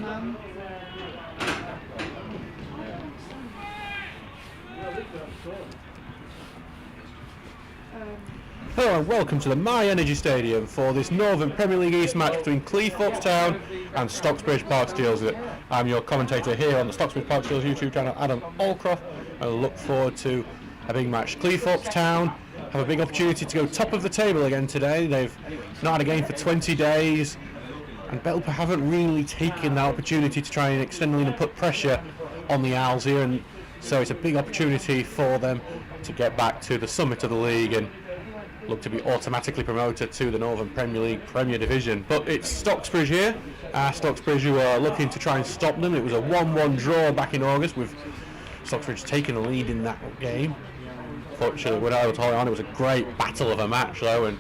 Hello and welcome to the My Energy Stadium for this Northern Premier League East match between Cleethorpes Town and Stocksbridge Park Steels. I'm your commentator here on the Stocksbridge Park Steels YouTube channel, Adam Allcroft. I look forward to a big match. Cleethorpes Town have a big opportunity to go top of the table again today. They've not had a game for 20 days and Belper haven't really taken that opportunity to try and extend the lead and put pressure on the Owls here, and so it's a big opportunity for them to get back to the summit of the league and look to be automatically promoted to the Northern Premier League Premier Division. But it's Stocksbridge here. Stocksbridge who are looking to try and stop them. It was a 1-1 draw back in August with Stocksbridge taking the lead in that game. Fortunately, when I was holding on, it was a great battle of a match though, and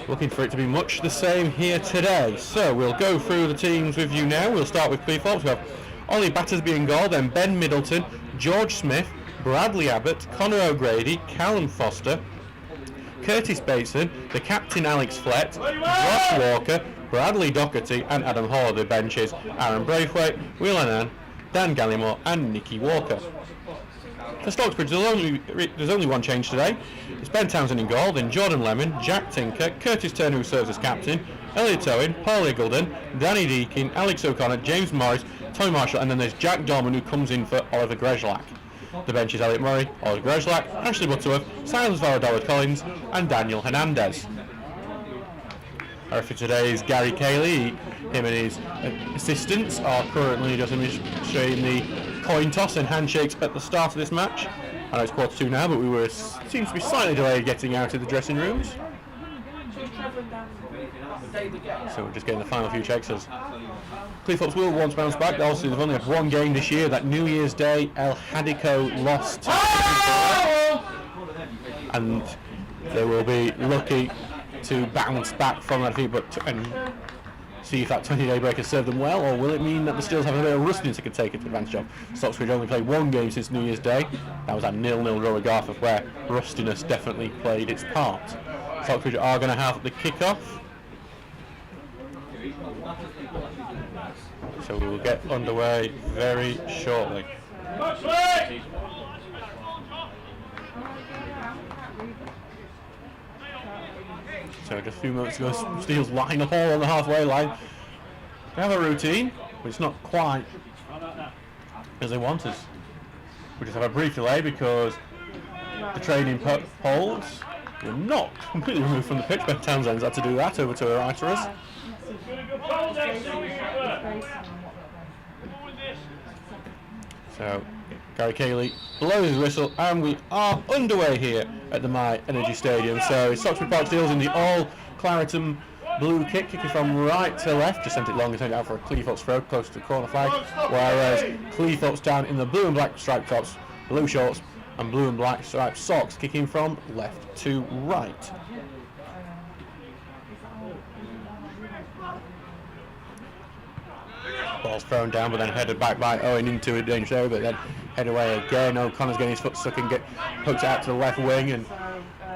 looking for it to be much the same here today. So we'll go through the teams with you now. We'll start with Cleethorpes. We have Ollie Battersby in goal, then Ben Middleton, George Smith, Bradley Abbott, Connor O'Grady, Callum Foster, Curtis Bateson, the captain Alex Flett, Josh Walker, Bradley Doherty and Adam Hall. The benches Aaron Braithwaite, Will Annan, Dan Gallimore and Nicky Walker. For Stocksbridge, there's only one change today. It's Ben Townsend in goal, then Jordan Lemon, Jack Tinker, Curtis Turner who serves as captain, Elliot Owen, Paul Eagledon, Danny Deakin, Alex O'Connor, James Morris, Tommy Marshall, and then there's Jack Dorman who comes in for Oliver Grezlak. The bench is Elliot Murray, Oliver Grezlak, Ashley Butterworth, Silence Varadolid Collins and Daniel Hernandez. Our referee today is Gary Cayley. Him and his assistants are currently just administrating the coin toss and handshakes at the start of this match. I know it's 1:45 now, but we seems to be slightly delayed getting out of the dressing rooms. So we're just getting the final few checks as Cleethorpes will once bounce back. Also, they've only had one game this year. That New Year's Day, El Hadico lost to and they will be lucky to bounce back from that defeat, and see if that 20-day break has served them well, or will it mean that the Steels have a bit of rustiness they could take advantage of. Stocksbridge only played one game since New Year's Day. That was that 0-0 draw with Garforth, where rustiness definitely played its part. Stocksbridge are going to have the kick-off. So we will get underway very shortly. So just a few moments ago, Steels line up all on the halfway line. They have a routine, but it's not quite as they want us. We just have a brief delay because the training poles were not completely removed from the pitch. Ben Townsend's had to do that over to the right of us. So Gary Cayley blows his whistle and we are underway here at the My Energy Stadium. So Stocksbridge Park Steels in the all claret and blue kit, kicking from right to left, just sent it long and sent it out for a Cleethorpes throw close to the corner flag, whereas Cleethorpes down in the blue and black striped tops, blue shorts and blue and black striped socks, kicking from left to right. Ball's thrown down but then headed back by Owen into a dangerous area, but then head away again. O'Connor's getting his foot stuck and poked out to the left wing and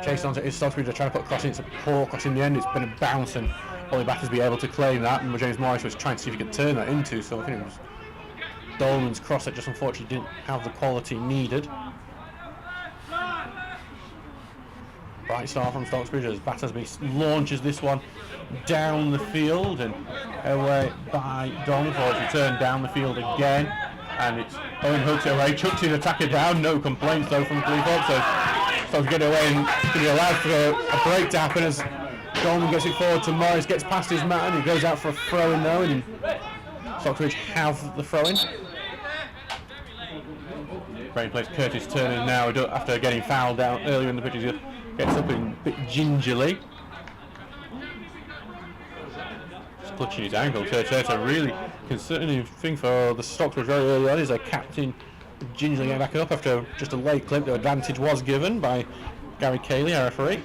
chased onto his Stocksbridge. They're trying to put a cross in. It's a poor cross in the end. It's been a bounce and Ollie Battersby able to claim that, and James Morris was trying to see if he could turn that into, so I think it was Dolman's cross that just unfortunately didn't have the quality needed. Bright start from Stocksbridge as Battersby launches this one down the field and away by Dolman, for it to turn down the field again, and it's Owen hooks it away, chucks his attacker down. No complaints though from Cleethorpes, so to get away and to be allowed for a break to happen as Dolman gets it forward to Morris, gets past his man, he goes out for a throw in though, and Stocksbridge have the throw in. Brain plays Curtis Turner now after getting fouled out earlier in the pitch. He gets up in a bit gingerly. Just clutching his ankle. So it's a really concerning thing for the Stocksbridge very early on. Is their captain gingerly getting back up after just a late clip. The advantage was given by Gary Cayley, our referee.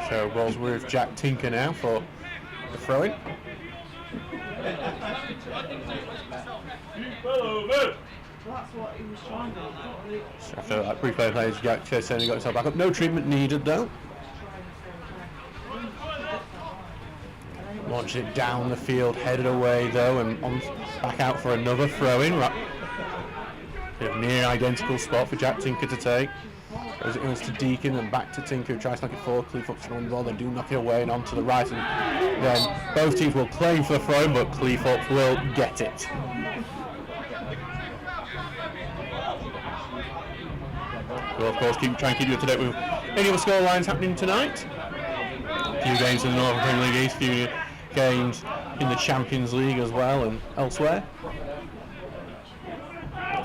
So ball's with Jack Tinker now for the throw-in. So after that replay plays, Jack Chesney got himself back up. No treatment needed though. Launched it down the field, headed away though, and back out for another throw-in. Bit of near identical spot for Jack Tinker to take. As it goes to Deacon and back to Tinker, who tries to knock it forward. Cleethorpes on the ball, they do knock it away and onto the right, and then both teams will claim for the throw, but Cleethorpes will get it. We'll of course try and keep you up to date with any of the score lines happening tonight. A few games in the Northern Premier League East, a few games in the Champions League as well and elsewhere.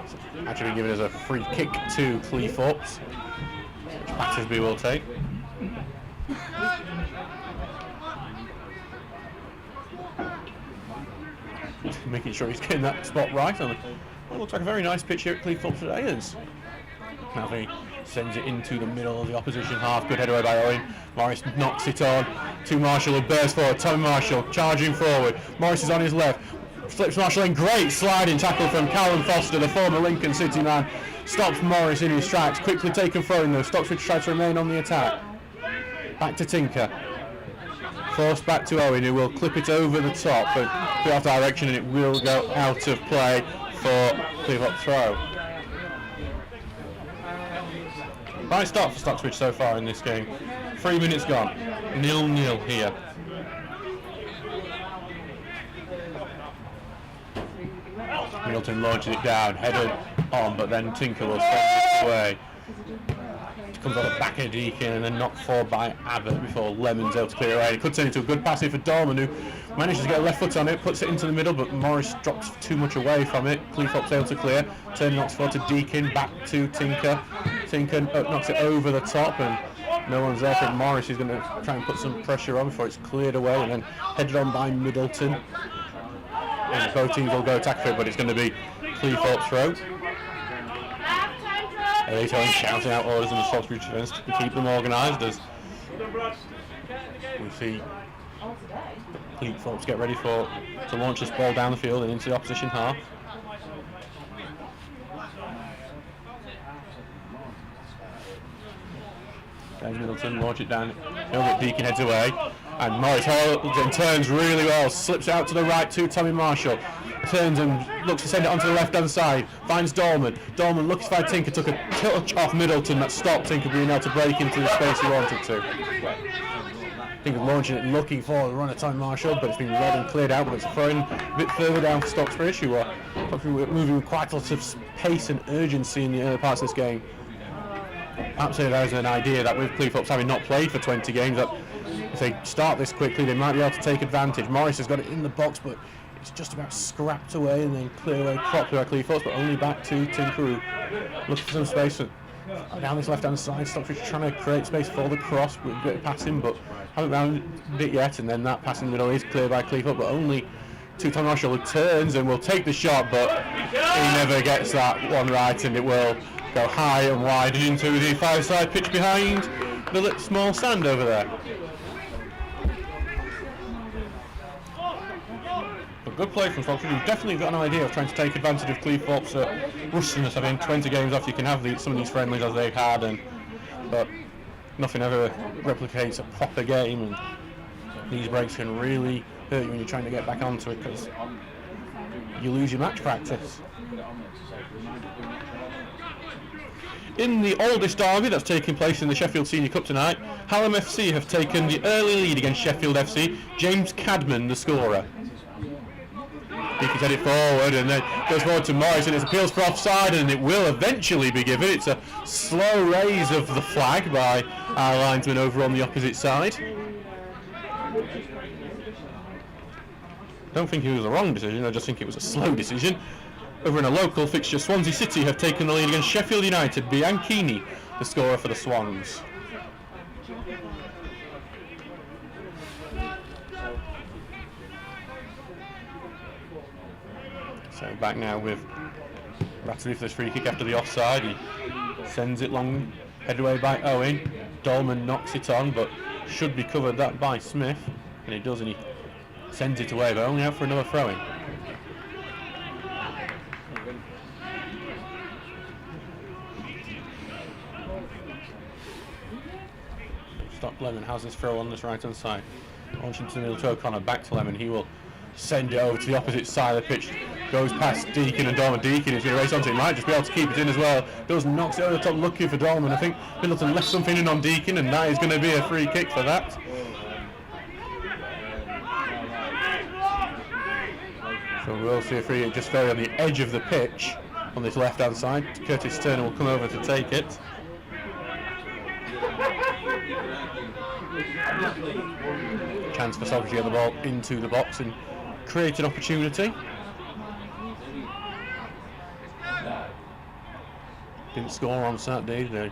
It's actually been given as a free kick to Cleethorpes, which Battersby will take. Making sure he's getting that spot right on what looks like a very nice pitch here at Cleethorpes today. Now he sends it into the middle of the opposition half. Good header away by Owen. Morris knocks it on to Marshall, who bursts forward. Tommy Marshall charging forward. Morris is on his left. Slips Marshall in. Great sliding tackle from Callum Foster, the former Lincoln City man. Stops Morris in his tracks. Quickly taken throwing though. Stocksbridge tries to remain on the attack. Back to Tinker. Forced back to Owen, who will clip it over the top, but put off direction, and it will go out of play for Cleethorpes throw. Right start for Stocksbridge so far in this game. 3 minutes gone. 0-0 here. Middleton launches it down, headed on, but then Tinker will send it away. It comes on the back of Deacon and then knocked forward by Abbott before Lemon's able to clear away. It could turn into a good pass here for Dorman, who manages to get a left foot on it, puts it into the middle, but Morris drops too much away from it. Cleethorpes able to clear. Turn knocks forward to Deacon, back to Tinker. Tinker knocks it over the top, and no one's there. I think Morris is going to try and put some pressure on before it's cleared away, and then headed on by Middleton. And both teams will go attack for it, but it's going to be Cleethorpes throw. Later on shouting out orders in the Stocksbridge defence to keep them organised as we see Cleethorpes get ready to launch this ball down the field and into the opposition half. James Middleton launch it down. Deacon heads away, and Morris Holden turns really well, slips out to the right to Tommy Marshall, turns and looks to send it onto the left hand side, finds Dorman. Dorman looks by Tinker, took a touch off Middleton that stopped Tinker being able to break into the space he wanted to. Tinker launching it, looking for the run of Tommy Marshall, but it's been read and cleared out, but it's thrown a bit further down for Stocksbridge, who are moving with quite a lot of pace and urgency in the early parts of this game. Absolutely, there's an idea that with Cleethorpes having not played for 20 games, that if they start this quickly, they might be able to take advantage. Morris has got it in the box, but it's just about scrapped away and then cleared away properly by Cleethorpes, but only back to Tinker, who looking for some space down this left-hand side. Stockbridge trying to create space for the cross with a bit of passing, but haven't rounded it yet, and then that pass in the middle is cleared by Cleethorpes, but only to Tom Marshall, who turns and will take the shot, but he never gets that one right, and it will go high and wide into the five-side pitch behind the small stand over there. But good play from Stockbridge, who've definitely got an idea of trying to take advantage of Cleethorpes' rustiness. I mean, 20 games off, you can have some of these friendlies as they've had, but nothing ever replicates a proper game, and these breaks can really hurt you when you're trying to get back onto it, because you lose your match practice. In the oldest derby that's taking place in the Sheffield Senior Cup tonight, Hallam FC have taken the early lead against Sheffield FC. James Cadman, the scorer. He can set it forward and then goes forward to Morris, and it appeals for offside, and it will eventually be given. It's a slow raise of the flag by our linesman over on the opposite side. I don't think it was the wrong decision, I just think it was a slow decision. Over in a local fixture, Swansea City have taken the lead against Sheffield United. Bianchini, the scorer for the Swans. So back now with Ratterley for this free kick after the offside. He sends it long, headed away by Owen. Dolman knocks it on, but should be covered that by Smith, and he does, and he sends it away, but only out for another throw-in. Lemon has this throw on this right hand side. Launching to the middle to O'Connor, back to Lemon. He will send it over to the opposite side of the pitch. Goes past Deacon and Dorman. Deacon is going to race onto it. He might just be able to keep it in as well. Does knocks it over the top, looking for Dorman. I think Middleton left something in on Deacon, and that is going to be a free kick for that. So we'll see a free kick just very on the edge of the pitch on this left hand side. Curtis Turner will come over to take it. Chance for Stockbridge to get the ball into the box and create an opportunity. Didn't score on Saturday. They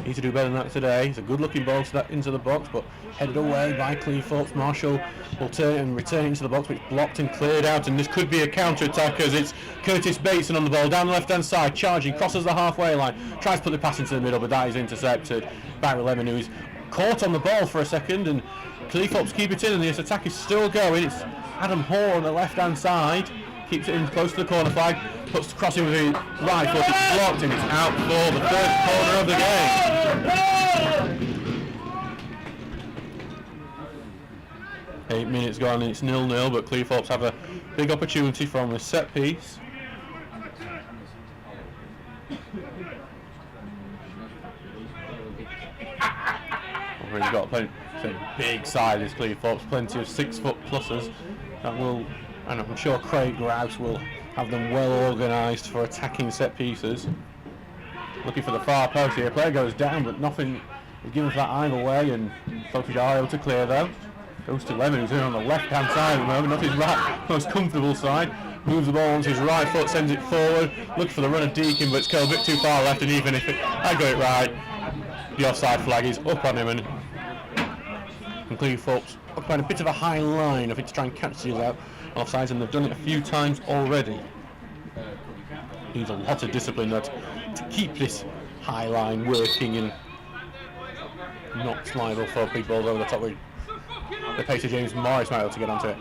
need to do better than that today. It's a good looking ball into the box, but headed away by Cleethorpes. Marshall will turn and return into the box, which blocked and cleared out, and this could be a counter attack as it's Curtis Bateson on the ball down the left hand side, charging, crosses the halfway line, tries to put the pass into the middle, but that is intercepted by Lemon, who is caught on the ball for a second, and Cleethorpes keep it in, and this attack is still going. It's Adam Hall on the left hand side, keeps it in close to the corner flag, puts the crossing with his right foot, it's blocked, and it's out for the first corner of the game. 8 minutes gone and it's 0-0, but Cleethorpes have a big opportunity from the set piece. Already got plenty, big side is Cleethorpes, plenty of 6 foot pluses that will, and I'm sure Craig Grouse will have them well organised for attacking set pieces. Looking for the far post here, player goes down but nothing is given for that either way, and Stockbridge are able to clear though. Goes to Lemon, who's in on the left hand side at the moment, not his right, most comfortable side. Moves the ball onto his right foot, sends it forward, looks for the run of Deacon, but it's curled a bit too far left, and even if I got it right, the offside flag is up on him, and Cleethorpes occupying a bit of a high line, I think, to try and catch these out offsides, and they've done it a few times already. Needs a lot of discipline though to keep this high line working and not liable for big balls over the top. With the pace of James Morris might be able to get onto it.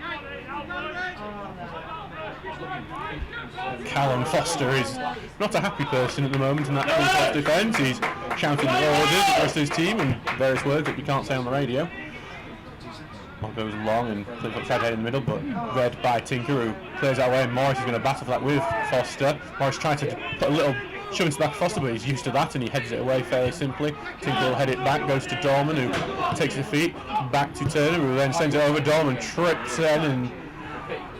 Callum Foster is not a happy person at the moment in that Cleethorpes defence. He's shouting orders at the rest of his team and various words that we can't say on the radio. Ball goes long and Cleethorpes tried to head in the middle, but read by Tinker, who clears that away, and Morris is going to battle for that with Foster. Morris tried to put a little shove into the back of Foster, but he's used to that and he heads it away fairly simply. Tinker will head it back, goes to Dorman, who takes the feet, back to Turner, who then sends it over. Dorman trips in,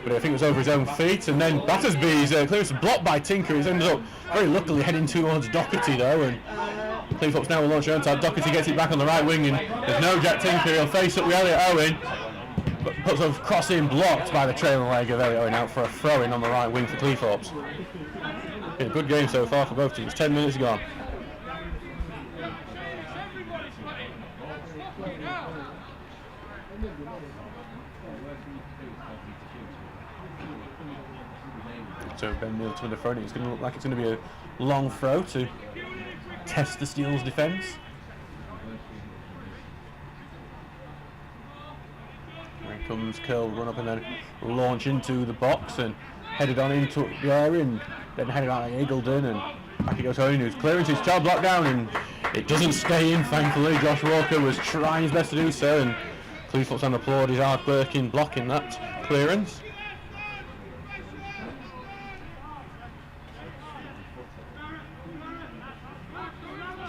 but I think it was over his own feet, and then Battersby's clearance blocked by Tinker. He ends up very luckily heading towards Doherty though, and Cleethorpes now will launch around time. Doherty gets it back on the right wing, and there's no Jack Tinker. He'll face up with Elliot Owen, but puts a cross in, blocked by the trailing leg of Elliot Owen, out for a throw-in on the right wing for Cleethorpes. Been a good game so far for both teams. 10 minutes gone. So Ben Middleton with the throw. It's going to look like it's going to be a long throw to test the Steel's defence. Here comes Curl, run up and then launch into the box and headed on into the area, and then headed out like Eagledon, and back it goes Owen, who's clearance his child blocked down, and it doesn't stay in, thankfully. Josh Walker was trying his best to do so, and Cleethorpes on applaud his hard work in blocking that clearance.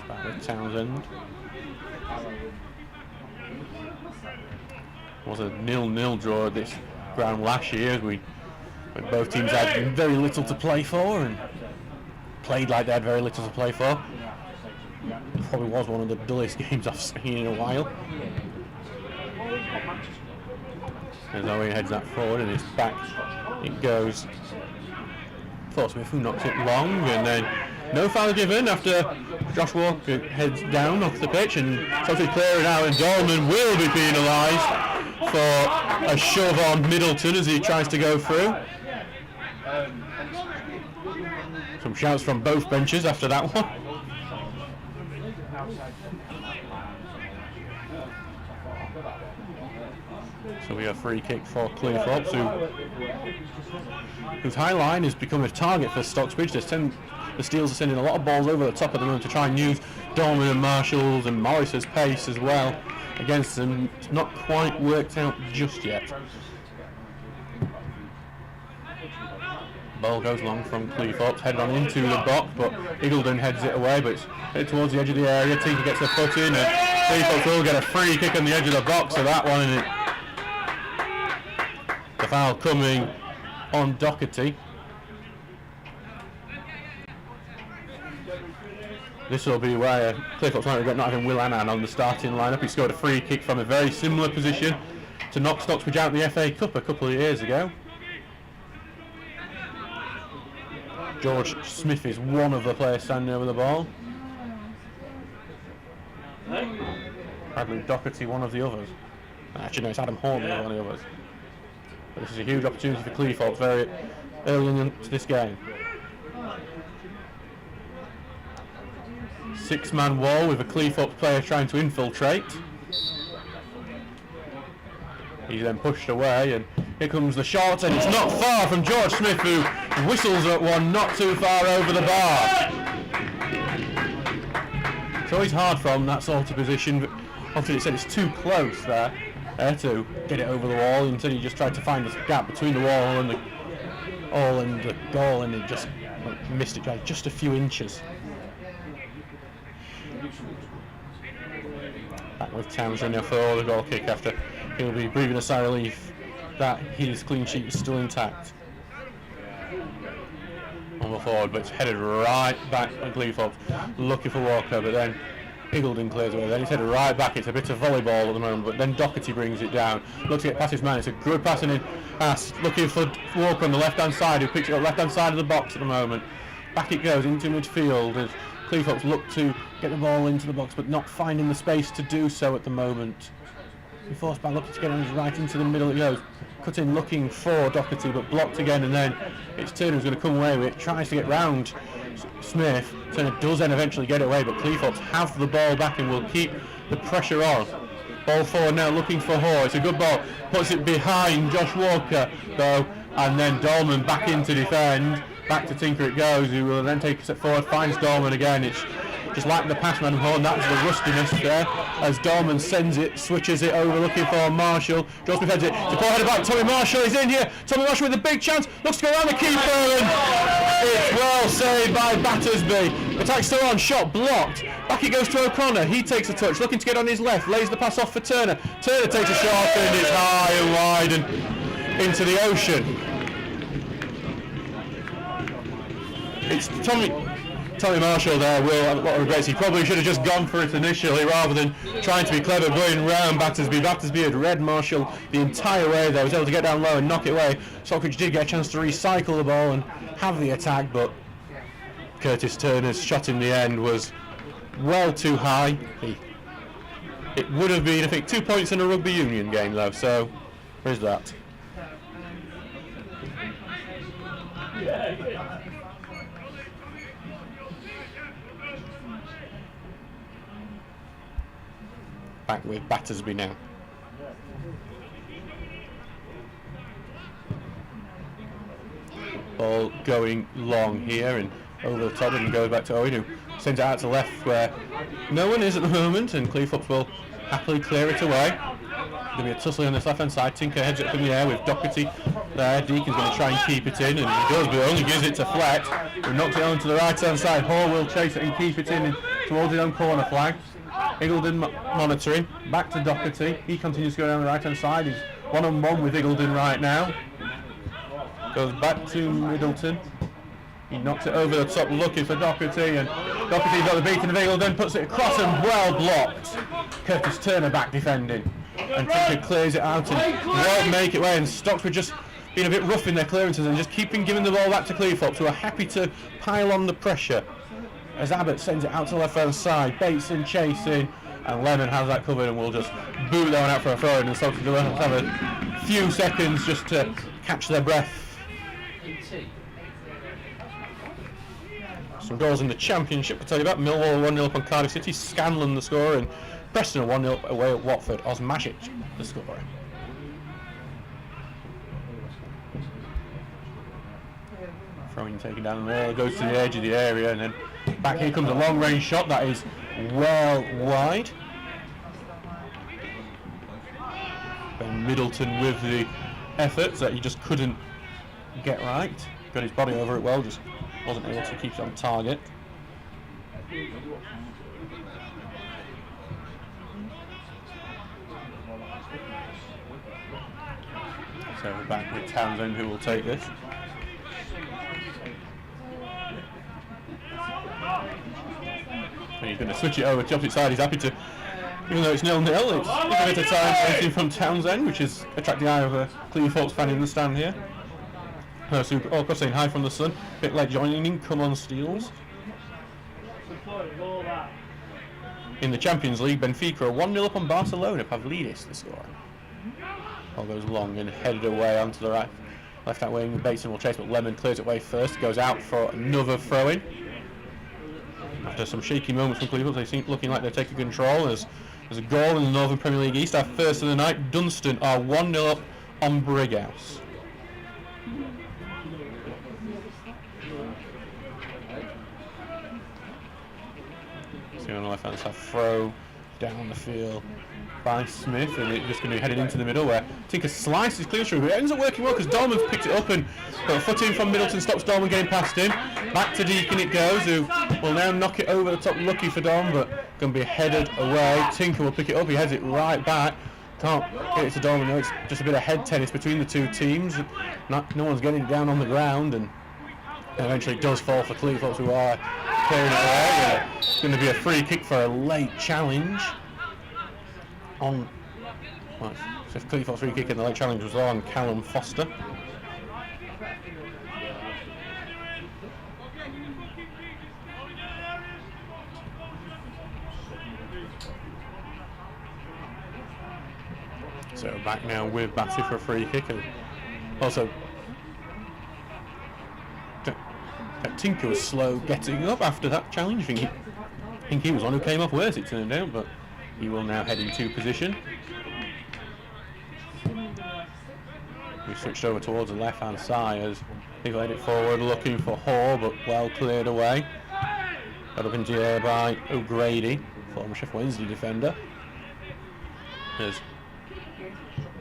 Back with Townsend. It was a 0-0 draw at this ground last year, when both teams had very little to play for and played like they had very little to play for. It probably was one of the dullest games I've seen in a while. As Owen heads that forward and it's back, it goes. Smith, who knocks it long, and then no foul given after Josh Walker heads down off the pitch, and totally clear it out, and Dolman will be penalised for a shove on Middleton as he tries to go through. Some shouts from both benches after that one. So we have a free kick for Cleethorpes, whose high line has become a target for Stocksbridge. The Steels are sending a lot of balls over the top at the moment to try and use Dorman and Marshall's and Morris's pace as well. against them. It's not quite worked out just yet. Ball goes long from Cleethorpes, headed on into the box, but Eagledon heads it away, but it's headed towards the edge of the area. Tinker gets a foot in, and Cleethorpes will get a free kick on the edge of the box for that one, and the foul coming on Doherty. This will be where Cleethorpes might regret not having Will Annan on the starting lineup. He scored a free kick from a very similar position to knock Stocksbridge out in the FA Cup a couple of years ago. George Smith is one of the players standing over the ball. Bradley Doherty, one of the others. Actually, no, it's Adam Hornby, one of the others. But this is a huge opportunity for Cleethorpes very early into this game. Six-man wall with a Cleethorpes player trying to infiltrate. He's then pushed away, and here comes the shot, and it's not far from George Smith, who whistles at one not too far over the bar. It's always hard from that sort of position, but obviously it said it's too close there to get it over the wall. Instead he just tried to find this gap between the wall and the goal, and it just missed it by just a few inches. Back with Townsend now for the goal kick after he'll be breathing a sigh of relief that his clean sheet is still intact. On the forward, but it's headed right back at Cleethorpes, looking for Walker, but then Eagledon clears away. Then it's headed right back. It's a bit of volleyball at the moment, but then Doherty brings it down. Looks to get past his man. It's a good passing in pass, looking for Walker on the left-hand side, who picks it up left-hand side of the box at the moment. Back it goes into midfield as Cleethorpes look to get the ball into the box, but not finding the space to do so at the moment. He forced back, looking to get on his right into the middle. It goes. Cut in looking for Doherty, but blocked again, and then it's Turner who's going to come away with it. Tries to get round Smith. Turner does then eventually get it away, but Cleethorpes have the ball back and will keep the pressure on. Ball forward now, looking for Hoare. It's a good ball. Puts it behind Josh Walker, though, and then Dolman back in to defend. Back to Tinker it goes, who will then take a step forward, finds Dolman again. It's just like the pass man Horn, that's the rustiness there, as Dolman sends it, switches it over, looking for Marshall. Joe Smith heads it, to ball headed back, Tommy Marshall is in here. Tommy Marshall with a big chance, looks to go around the keeper, and it's well saved by Battersby. Attack still on, shot blocked. Back it goes to O'Connor, he takes a touch, looking to get on his left, lays the pass off for Turner. Turner takes a shot, and it's high and wide and into the ocean. It's Tommy Marshall there will have a lot of regrets. He probably should have just gone for it initially rather than trying to be clever going round Battersby. Battersby had read Marshall the entire way there, was able to get down low and knock it away. Stockbridge did get a chance to recycle the ball and have the attack, but Curtis Turner's shot in the end was well too high. It would have been, I think, 2 points in a rugby union game though, so there's that. Back with Battersby now. Ball going long here and over the top, and goes back to Owen, who sends it out to the left where no one is at the moment, and Cleethorpes will happily clear it away. There'll be a tussle on this left hand side. Tinker heads it up in the air with Doherty there. Deacon's going to try and keep it in, and he does, but only gives it to Fleck, who knocks it on to the right hand side. Hall will chase it and keep it in towards his own corner flag. Eagledon monitoring, back to Doherty. He continues to go down the right hand side. He's one-on-one with Eagledon right now. Goes back to Middleton. He knocks it over the top looking for Doherty, and Doherty's got the beating of Eagledon, puts it across and well blocked. Curtis Turner back defending, and Tinker clears it out and won't make it away, and Stocksbridge just being a bit rough in their clearances and just giving the ball back to Cleethorpes, who are happy to pile on the pressure. As Abbott sends it out to the left hand side, Bateson chasing, and Lemon has that covered and will just boot that one out for a throw, and Stocksbridge will have a few seconds just to catch their breath. Some goals in the Championship, I'll tell you about. Millwall 1-0 up on Cardiff City, Scanlon the scorer, and Preston 1-0 away at Watford. Osmajic the scorer. Throwing taken down the wall, goes to the edge of the area, and then back here comes a long range shot that is well wide. Middleton with the efforts that he just couldn't get right. Got his body over it well, just wasn't able to keep it on target. So we're back with Townsend, who will take this. And he's going to switch it over to the opposite side. He's happy to, even though it's 0-0, it's a bit of time waiting from Townsend, which is attracting the eye of a Cleethorpes fan in the stand here. So Allcroft saying hi from the sun. A bit late joining in, come on steals. In the Champions League, Benfica are 1-0 up on Barcelona. Pavlidis the scorer. Ball goes long and headed away onto the right. Left-hand wing, Bateson will chase, but Lemon clears it away first. Goes out for another throw-in. After some shaky moments from Cleethorpes, they seem looking like they're taking control. There's a goal in the Northern Premier League East. Our first of the night. Dunstan are 1-0 up on Brighouse. See on the left-hand side, throw down the field by Smith, and it's just going to be headed into the middle where Tinker slices clear through, but it ends up working well because Dorman's picked it up and got a foot in from Middleton, stops Dorman getting past him. Back to Deacon it goes, who will now knock it over the top, lucky for Dorman, but going to be headed away. Tinker will pick it up, he heads it right back. Can't get it to Dorman, no, it's just a bit of head tennis between the two teams. No one's getting it down on the ground, and eventually it does fall for Cleethorpes, who are clearing it away. It's going to be a free kick for a late challenge. On so Cleethorpes free kick and the late challenge was on Callum Foster. So back now with Batty for a free kick, and also Tinker was slow getting up after that challenge. I think he was one who came off worse, it turned out, but he will now head into position. We switched over towards the left-hand side as he led it forward, looking for Hall, but well cleared away. Got up into the air by O'Grady, former Sheffield Wednesday defender. Has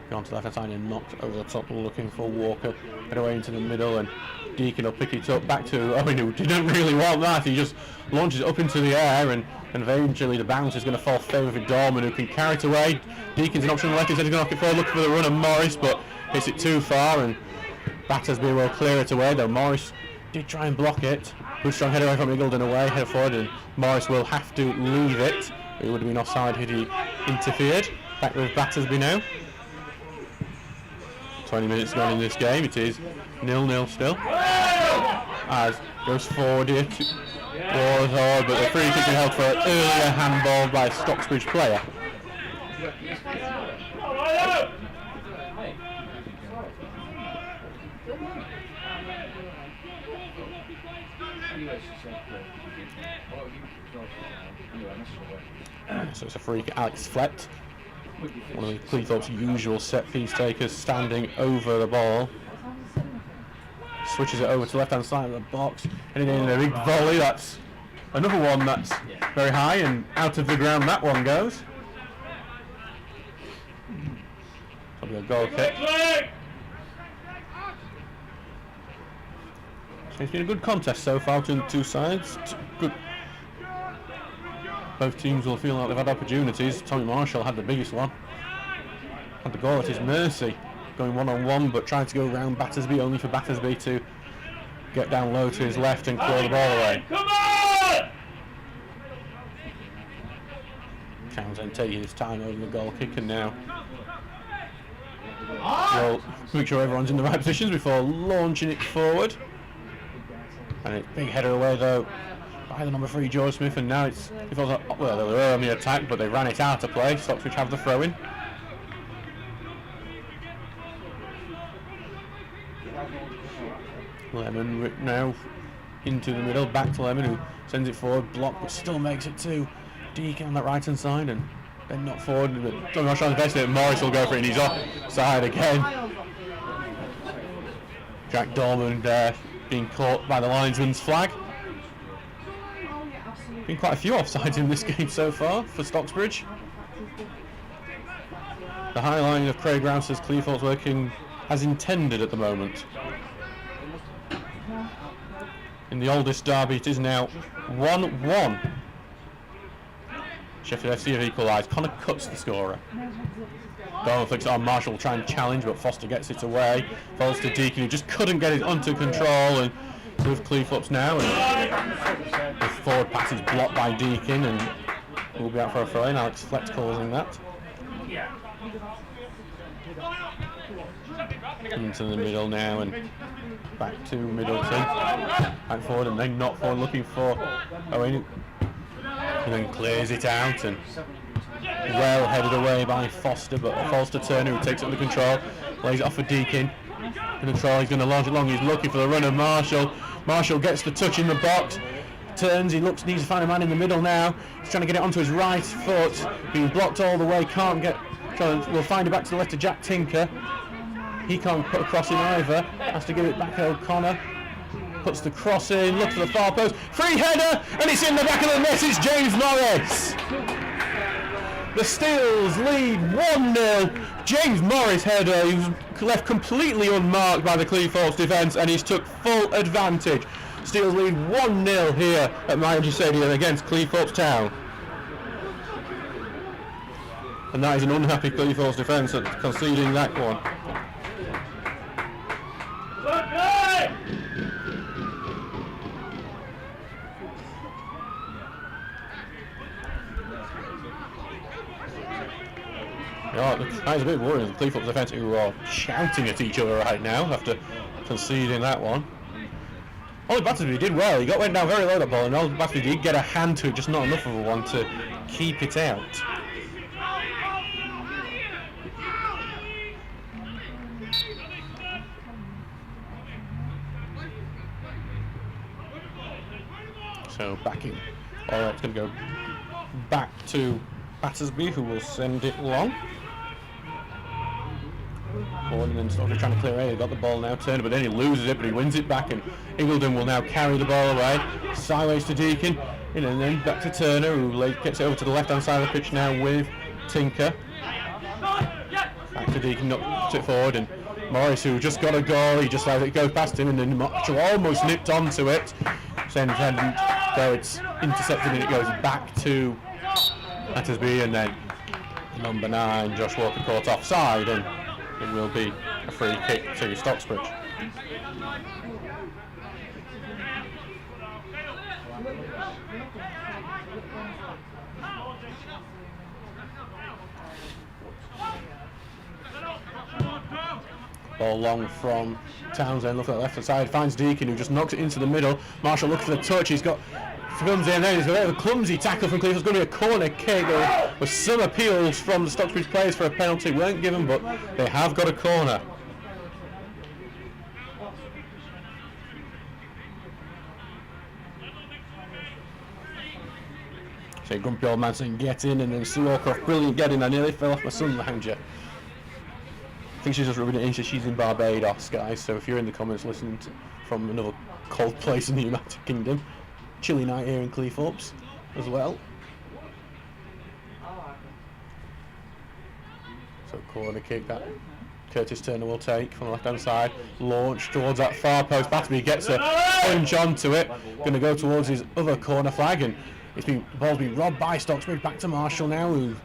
gone to the left-hand side and knocked over the top, looking for Walker. Head away into the middle, and Deacon will pick it up back to Owen, who didn't really want that. He just launches it up into the air, and eventually the bounce is going to fall favour for Dorman, who can carry it away. Deacon's an option on the left, he's going to knock it forward, looking for the run of Morris, but hits it too far, and Battersby will clear it away, though Morris did try and block it. Good strong head away from Eagledon away, head forward, and Morris will have to leave it. It would have been offside had he interfered. Back with Battersby now. 20 minutes gone in this game, it is 0-0 still. As goes forward here to Warthog, but the free kick is held for an earlier handball by a Stocksbridge player. So it's a free kick. Alex Flett, one of the Cleethorpes' usual set piece takers, standing over the ball. Switches it over to the left hand side of the box, heading in a big volley. That's another one that's very high, and out of the ground that one goes. Probably a goal kick. So it's been a good contest so far between the two sides. Good. Both teams will feel like they've had opportunities. Tommy Marshall had the biggest one. Had the goal at his mercy, going one-on-one, but trying to go around Battersby, only for Battersby to get down low to his left and claw the ball away. Come on! Townsend taking his time over the goal kick, and now we'll make sure everyone's in the right positions before launching it forward. And it's big header away though by the number 3 George Smith, and now it's well, they were on the attack, but they ran it out of play. Stocksbridge have the throw in. Lemon now into the middle, back to Lemon, who sends it forward, blocked, but still makes it to Deacon on that right hand side, and then not forward. John Ross trying to best it, Morris will go for it, and he's offside again. Jack Dorman being caught by the linesman's flag. Been quite a few offsides in this game so far for Stocksbridge. The high line of Craig Rouse says Cleethorpes working as intended at the moment. In the oldest derby, it is now 1-1. Sheffield FC have equalised. Connor cuts the scorer. Donald flicks it on. Marshall will try and challenge, but Foster gets it away. Falls to Deacon, who just couldn't get it under control. And with Cleethorpes now, and the forward pass is blocked by Deacon, and we'll be out for a throw-in. Alex Flex causing that. Into the middle now, and back to Middleton. Back forward, and then not forward, looking for Owen. And then clears it out, and well headed away by Foster, but falls to Turner, who takes it under control, lays it off for Deacon. Control, he's going to launch it long, he's looking for the run of Marshall. Marshall gets the touch in the box, turns, he needs to find a man in the middle now. He's trying to get it onto his right foot, being blocked all the way, can't get, we'll find it back to the left of Jack Tinker. He can't put a cross in either, has to give it back to O'Connor. Puts the cross in, looks for the far post, free header, and it's in the back of the net. It's James Morris. The Steels lead 1-0. James Morris header, he was left completely unmarked by the Cleethorpes defence, and he's took full advantage. Steels lead 1-0 here at My Energy Stadium against Cleethorpes Town. And that is an unhappy Cleethorpes defence at conceding that one. Oh, that is a bit worrying. The Cleethorpes defence who are shouting at each other right now after conceding that one. Ollie Battersby did well. He went down very low that ball, and Ollie Battersby did get a hand to it, just not enough of a one to keep it out. So back in. Alright, it's going to go back to Battersby, who will send it long. Forward, and then Stockbridge trying to clear away. He got the ball now, Turner, but then he loses it, but he wins it back, and Ingledon will now carry the ball away. Sideways to Deacon, and then back to Turner, who gets it over to the left-hand side of the pitch now with Tinker. Back to Deacon, knocks it forward, and Morris, who just got a goal, he just let it go past him, and then Marshall almost nipped onto it. Send hadn't, though it's intercepted, and it goes back to Battersby, and then number 9, Josh Walker, caught offside, and it will be a free kick to Stocksbridge. Ball long from Townsend, look at the left hand side, finds Deacon, who just knocks it into the middle. Marshall looks for the touch, he's got comes in there, he's got a clumsy tackle from Cleethorpes. It's going to be a corner kick. There was some appeals from the Stocksbridge players for a penalty, weren't given, but they have got a corner. So grumpy old man saying get in, and then Sue Allcroft, brilliant get in. I nearly fell off my sun lounger. I think she's just rubbing it in, she's in Barbados, guys, so if you're in the comments listening from another cold place in the United Kingdom, chilly night here in Cleethorpes as well. So corner kick that Curtis Turner will take from the left hand side, launch towards that far post. Battersby gets a punch onto it, going to go towards his other corner flag, and the ball's been robbed by Stocksbridge. Back to Marshall now, who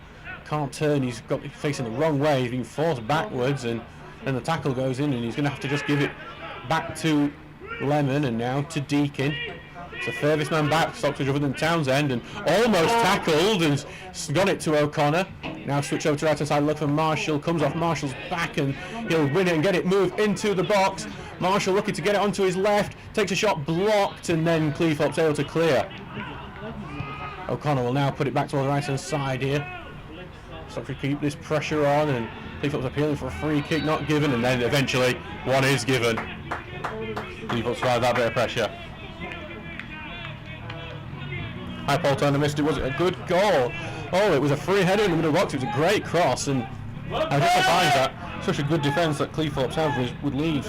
can't turn, he's got facing the wrong way, he's been forced backwards, and then the tackle goes in, and he's going to have to just give it back to Lemon, and now to Deacon. It's the furthest man back, Stocksbridge, other than Townsend, and almost tackled and got it to O'Connor. Now switch over to right hand side, look for Marshall, comes off Marshall's back, and he'll win it and get it moved into the box. Marshall looking to get it onto his left, takes a shot blocked, and then Cleethorpes able to clear. O'Connor will now put it back to the right hand side here. Stocksbridge keep this pressure on, and Cleethorpes appealing for a free kick, not given, and then eventually one is given. Cleethorpes tried that bit of pressure. Hi, Paul Turner missed it. Was it a good goal? Oh, it was a free header in the middle of the box. It was a great cross, and I just find that such a good defence that Cleethorpes have would leave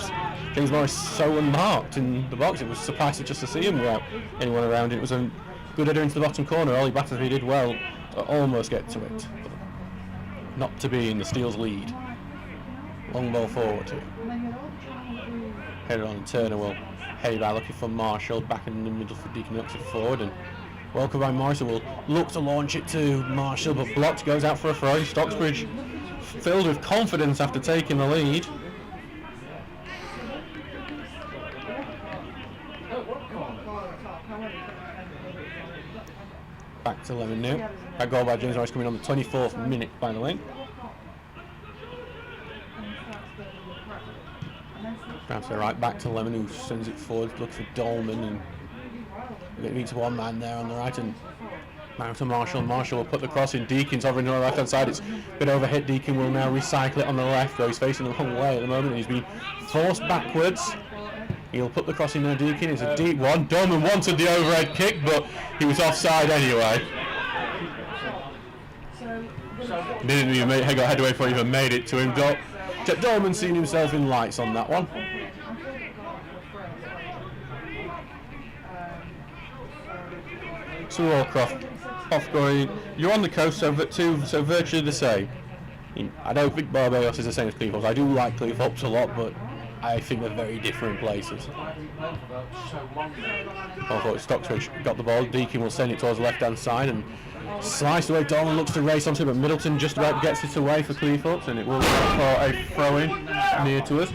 James Morris so unmarked in the box. It was surprising just to see him without anyone around. It was a good header into the bottom corner. Ollie Battersby did well to almost get to it. not to be in the Steel's lead. Long ball forward. Headed on, and Turner will head by looking for Marshall, back in the middle for Deacon, knocks it forward, and welcome by Morrison will look to launch it to Marshall, but blocked, goes out for a throw. Stocksbridge filled with confidence after taking the lead. Back to 11 now. That goal by James Morris coming on the 24th minute, by the way. Bounce it right back to Lemon, who sends it forward, looks for Dolman, and it meets one man there on the right, and now to Marshall. Marshall will put the cross in. Deacon's over on the left hand side. It's a bit overhit. Deacon will now recycle it on the left, though he's facing the wrong way at the moment, and he's been forced backwards. He'll put the cross in there, Deacon. It's a deep one. Dolman wanted the overhead kick, but he was offside anyway. Didn't even got headway before he even made it to him. Dolman seen himself in lights on that one. So Allcroft off going. You're on the coast, so virtually the same. I don't think Barbados is the same as Cleethorpes. I do like Cleethorpes a lot, but I think they're very different places. I thought Stocksbridge got the ball. Deacon will send it towards the left-hand side and sliced away. Dolman looks to race onto it, but Middleton just about gets it away for Cleethorpes, and it will go for a throw-in near to us.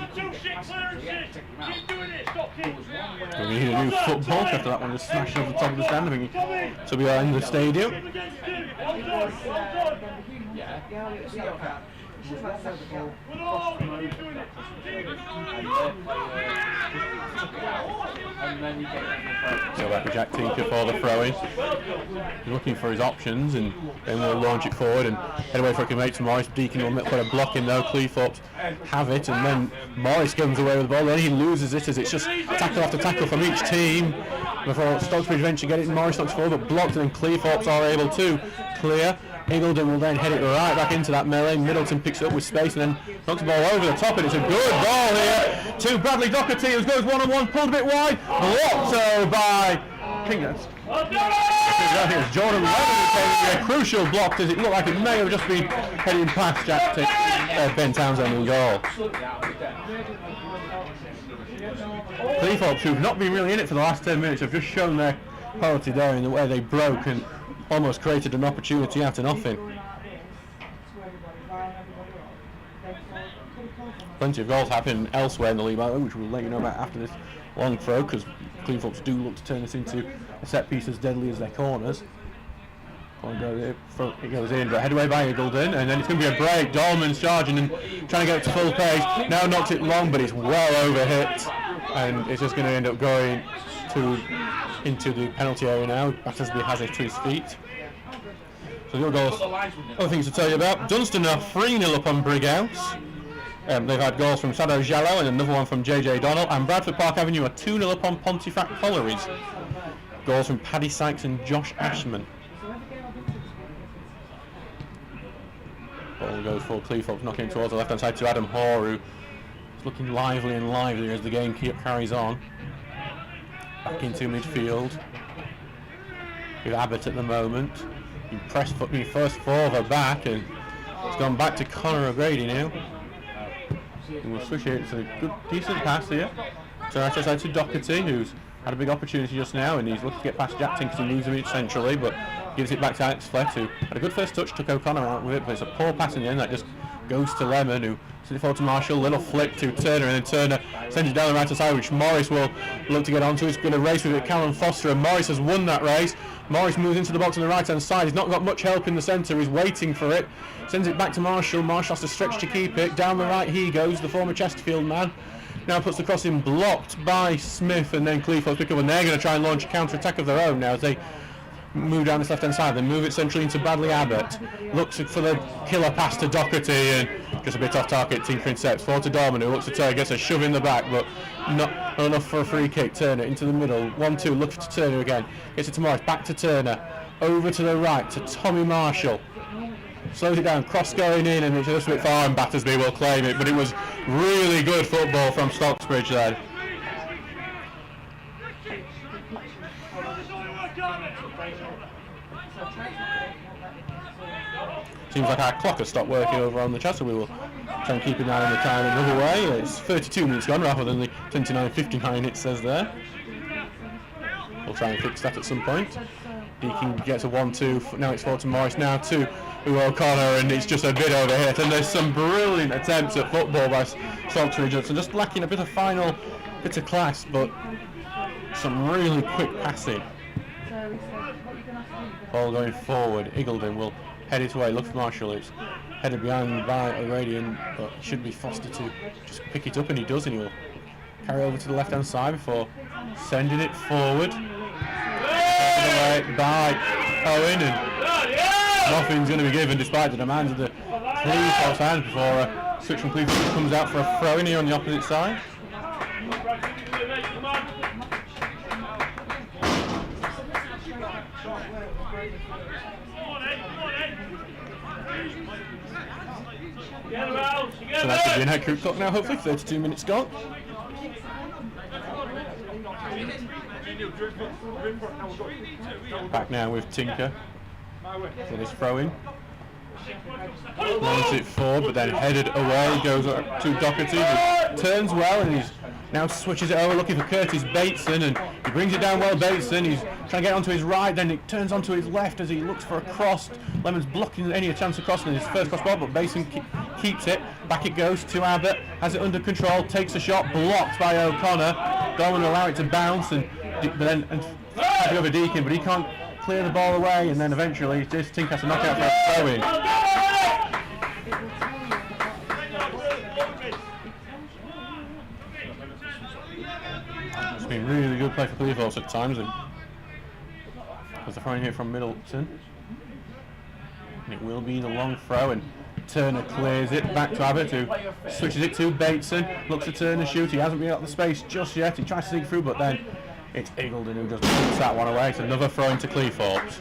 We need a new football after that one just smashed off the top of the stand. I think to be in the stadium. So back to Jack Tinker for the throw-in. He's looking for his options, and then we'll launch it forward and head away for a mate to Morris. Deacon will put a block in though. Cleethorpes have it, and then Morris comes away with the ball. Then he loses it as it's just tackle after tackle from each team before Stocksbridge eventually get it. Morris knocks forward, but blocked, and then Cleethorpes are able to clear. Eagledon will then head it right back into that melee. Middleton picks it up with space and then knocks the ball over the top, and it's a good ball here to Bradley Doherty, who goes one-on-one, pulled a bit wide, blocked by Kingdons. I think it's Jordan Lemon who came a crucial block, as it looked like it may have just been heading past Ben Townsend in goal. Cleethorpes, who've not been really in it for the last 10 minutes, have just shown their quality there in the way they broke and almost created an opportunity out of nothing. Plenty of goals happen elsewhere in the league, which we'll let you know about after this long throw, because Cleethorpes do look to turn this into a set piece as deadly as their corners. It goes in, but head away by Eagledon, and then it's going to be a break. Dolman's charging and trying to get up to full pace. Now knocks it long, but it's well overhit, and it's just going to end up going into the penalty area now. Battersby has it to his feet. So your goals, other things to tell you about. Dunstan are 3-0 up on Brighouse. They've had goals from Sado Jallo and another one from JJ Donnell, and Bradford Park Avenue are 2-0 up on Pontefract Collieries. Goals from Paddy Sykes and Josh Ashman. Ball goes for Cleethorpes, knocking towards the left hand side to Adam Hoare, who is looking lively and livelier as the game carries on. Back into midfield with Abbott at the moment. He pressed first forward back, and it's gone back to Connor O'Grady now. And we'll switch it. It's a good, decent pass here. So right side to Doherty, who's had a big opportunity just now, and he's looking to get past Jack Tinker, because he moves him centrally, but gives it back to Alex Flett, who had a good first touch, took O'Connor out with it, but it's a poor pass in the end that just goes to Lemon, who sends it forward to Marshall, little flick to Turner, and then Turner sends it down the right side, which Morris will look to get onto. He's going to race with it, Callum Foster, and Morris has won that race. Morris moves into the box on the right hand side. He's not got much help in the centre, he's waiting for it, sends it back to Marshall. Marshall has to stretch to keep it. Down the right he goes, the former Chesterfield man. Now puts the cross in, blocked by Smith, and then Cleethorpes pick up, and they're going to try and launch a counter-attack of their own now as they move down this left-hand side. They move it centrally into Bradley Abbott. Looks for the killer pass to Doherty, and just a bit off target. Tinkering steps forward to Dorman, who looks to Turner, gets a shove in the back, but not enough for a free kick. Turner into the middle, 1-2, looks to Turner again, gets it to Morris, back to Turner, over to the right to Tommy Marshall. Slows it down, cross going in, and it's just a bit far, and Battersby will claim it, but it was really good football from Stocksbridge there. Seems like our clock has stopped working over on the chat, so we will try and keep an eye on the time another way. It's 32 minutes gone rather than the 29:59 it says there. We'll try and fix that at some point. Deakin gets a 1-2, now it's 4 to Morris, now 2 to O'Connor, and it's just a bit overhit. And there's some brilliant attempts at football by Stocksbridge, so just lacking a bit of final, bit of class, but some really quick passing. Ball going forward, Eagledon will head it away, look for Marshall, it's headed behind by O'Radian, but it should be Foster to just pick it up, and he does, and he will carry over to the left hand side before sending it forward. Away by Owen, and nothing's going to be given despite the demands of the Cleethorpes fans before a switch from Cleethorpes comes out for a throw in here on the opposite side. So that should be an accurate clock now, hopefully. 32 minutes gone. Back now with Tinker for this throw-in. Launches it forward, but then headed away, goes to Doherty, who turns well, and he's now switches it over, looking for Curtis Bateson, and he brings it down well. Bateson, he's trying to get onto his right, then it turns onto his left as he looks for a cross. Lemon's blocking any chance of crossing his first cross ball, but Bateson keeps it. Back it goes to Abbott, has it under control, takes a shot, blocked by O'Connor. Don't allow it to bounce, and over Deakin, but he can't clear the ball away, and then eventually just Tink has to knock out for a throw-in. It's been really good play for Cleethorpes at times, and there's a throw in here from Middleton, and it will be the long throw, and Turner clears it back to Abbott, who switches it to Bateson, looks to Turner shoot. He hasn't been out the space just yet. He tries to sneak through, but then it's Eagledon who just puts that one away. It's another throw into Cleethorpes.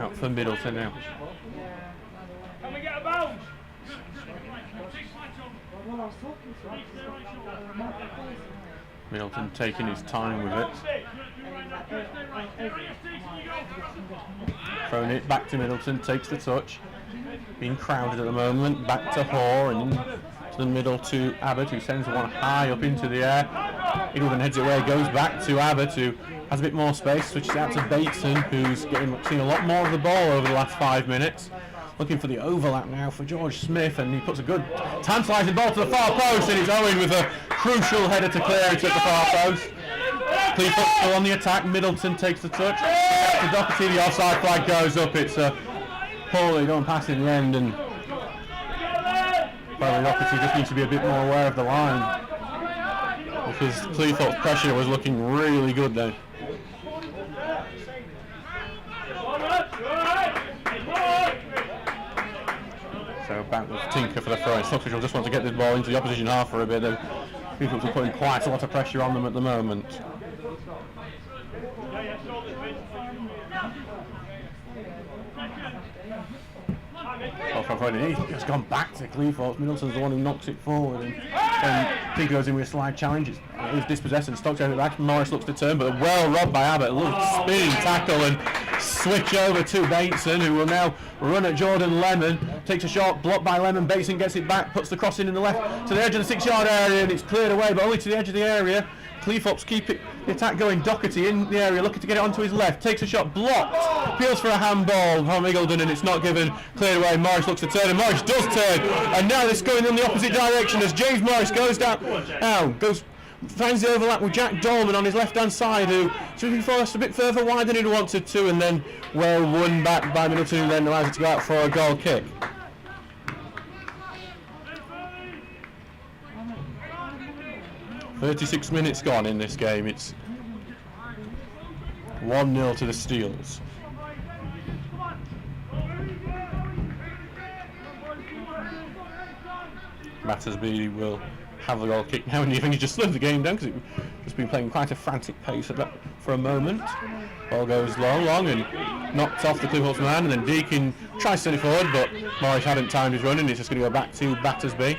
Out for Middleton now. Can we get a bounce? Middleton taking his time with it. Throwing it back to Middleton, takes the touch. Being crowded at the moment. Back to Hoare, and to the middle to Abbott, who sends one high up into the air. Eagledon heads it away, goes back to Abbott, who has a bit more space, switches out to Bateson, who's seeing a lot more of the ball over the last 5 minutes. Looking for the overlap now for George Smith, and he puts a good tantalising ball to the far post, and it's Owen with a crucial header to clear it at the far post. Cleethorpes still on the attack, Middleton takes the touch. To Doherty, the offside flag goes up. It's a poorly done pass in the end, and probably Doherty just needs to be a bit more aware of the line, because Cleethorpes' pressure was looking really good then. So back with Tinker for the throw. Stocksbridge will just want to get this ball into the opposition half for a bit. Cleethorpes are putting quite a lot of pressure on them at the moment. He has gone back to Cleethorpes. Middleton's the one who knocks it forward, and Tinker goes in with a slide challenge. It is dispossessed, and Stokes goes back. Morris looks to turn, but well robbed by Abbott. A little spinning tackle, and switch over to Bateson, who will now run at Jordan Lemon. Takes a shot, blocked by Lemon. Bateson gets it back, puts the cross in the left to the edge of the 6-yard area, and it's cleared away, but only to the edge of the area. Cleethorpes keep the attack going. Doherty in the area, looking to get it onto his left. Takes a shot, blocked. Appeals for a handball from Eagledon, and it's not given. Cleared away. Morris looks to turn, and Morris does turn. And now it's going in the opposite direction as James Morris goes down. Finds the overlap with Jack Dolman on his left-hand side, who swinging forward a bit further wide than he wanted to, and then well won back by Middleton, who then allows it to go out for a goal kick. "36 minutes gone in this game. It's 1-0 to the Steels. Battersby will have the goal kick now, and you think he just slowed the game down because it's just been playing quite a frantic pace at that for a moment. Ball goes long and knocked off the Cleethorpes man, and then Deakin tries to send it forward, but Morris hadn't timed his run, and it's just going to go back to Battersby.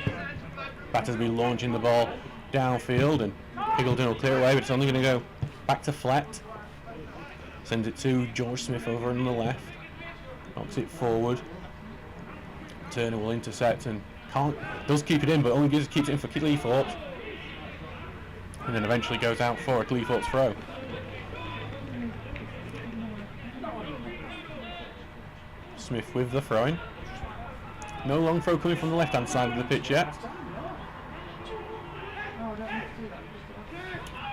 Battersby launching the ball downfield, and Eagledon will clear away, but it's only going to go back to Flett. Sends it to George Smith over on the left. knocks it forward. Turner will intercept and does keep it in, but only keeps it in for Cleethorpes. And then eventually goes out for a Cleethorpes throw. Smith with the throwing. No long throw coming from the left-hand side of the pitch yet.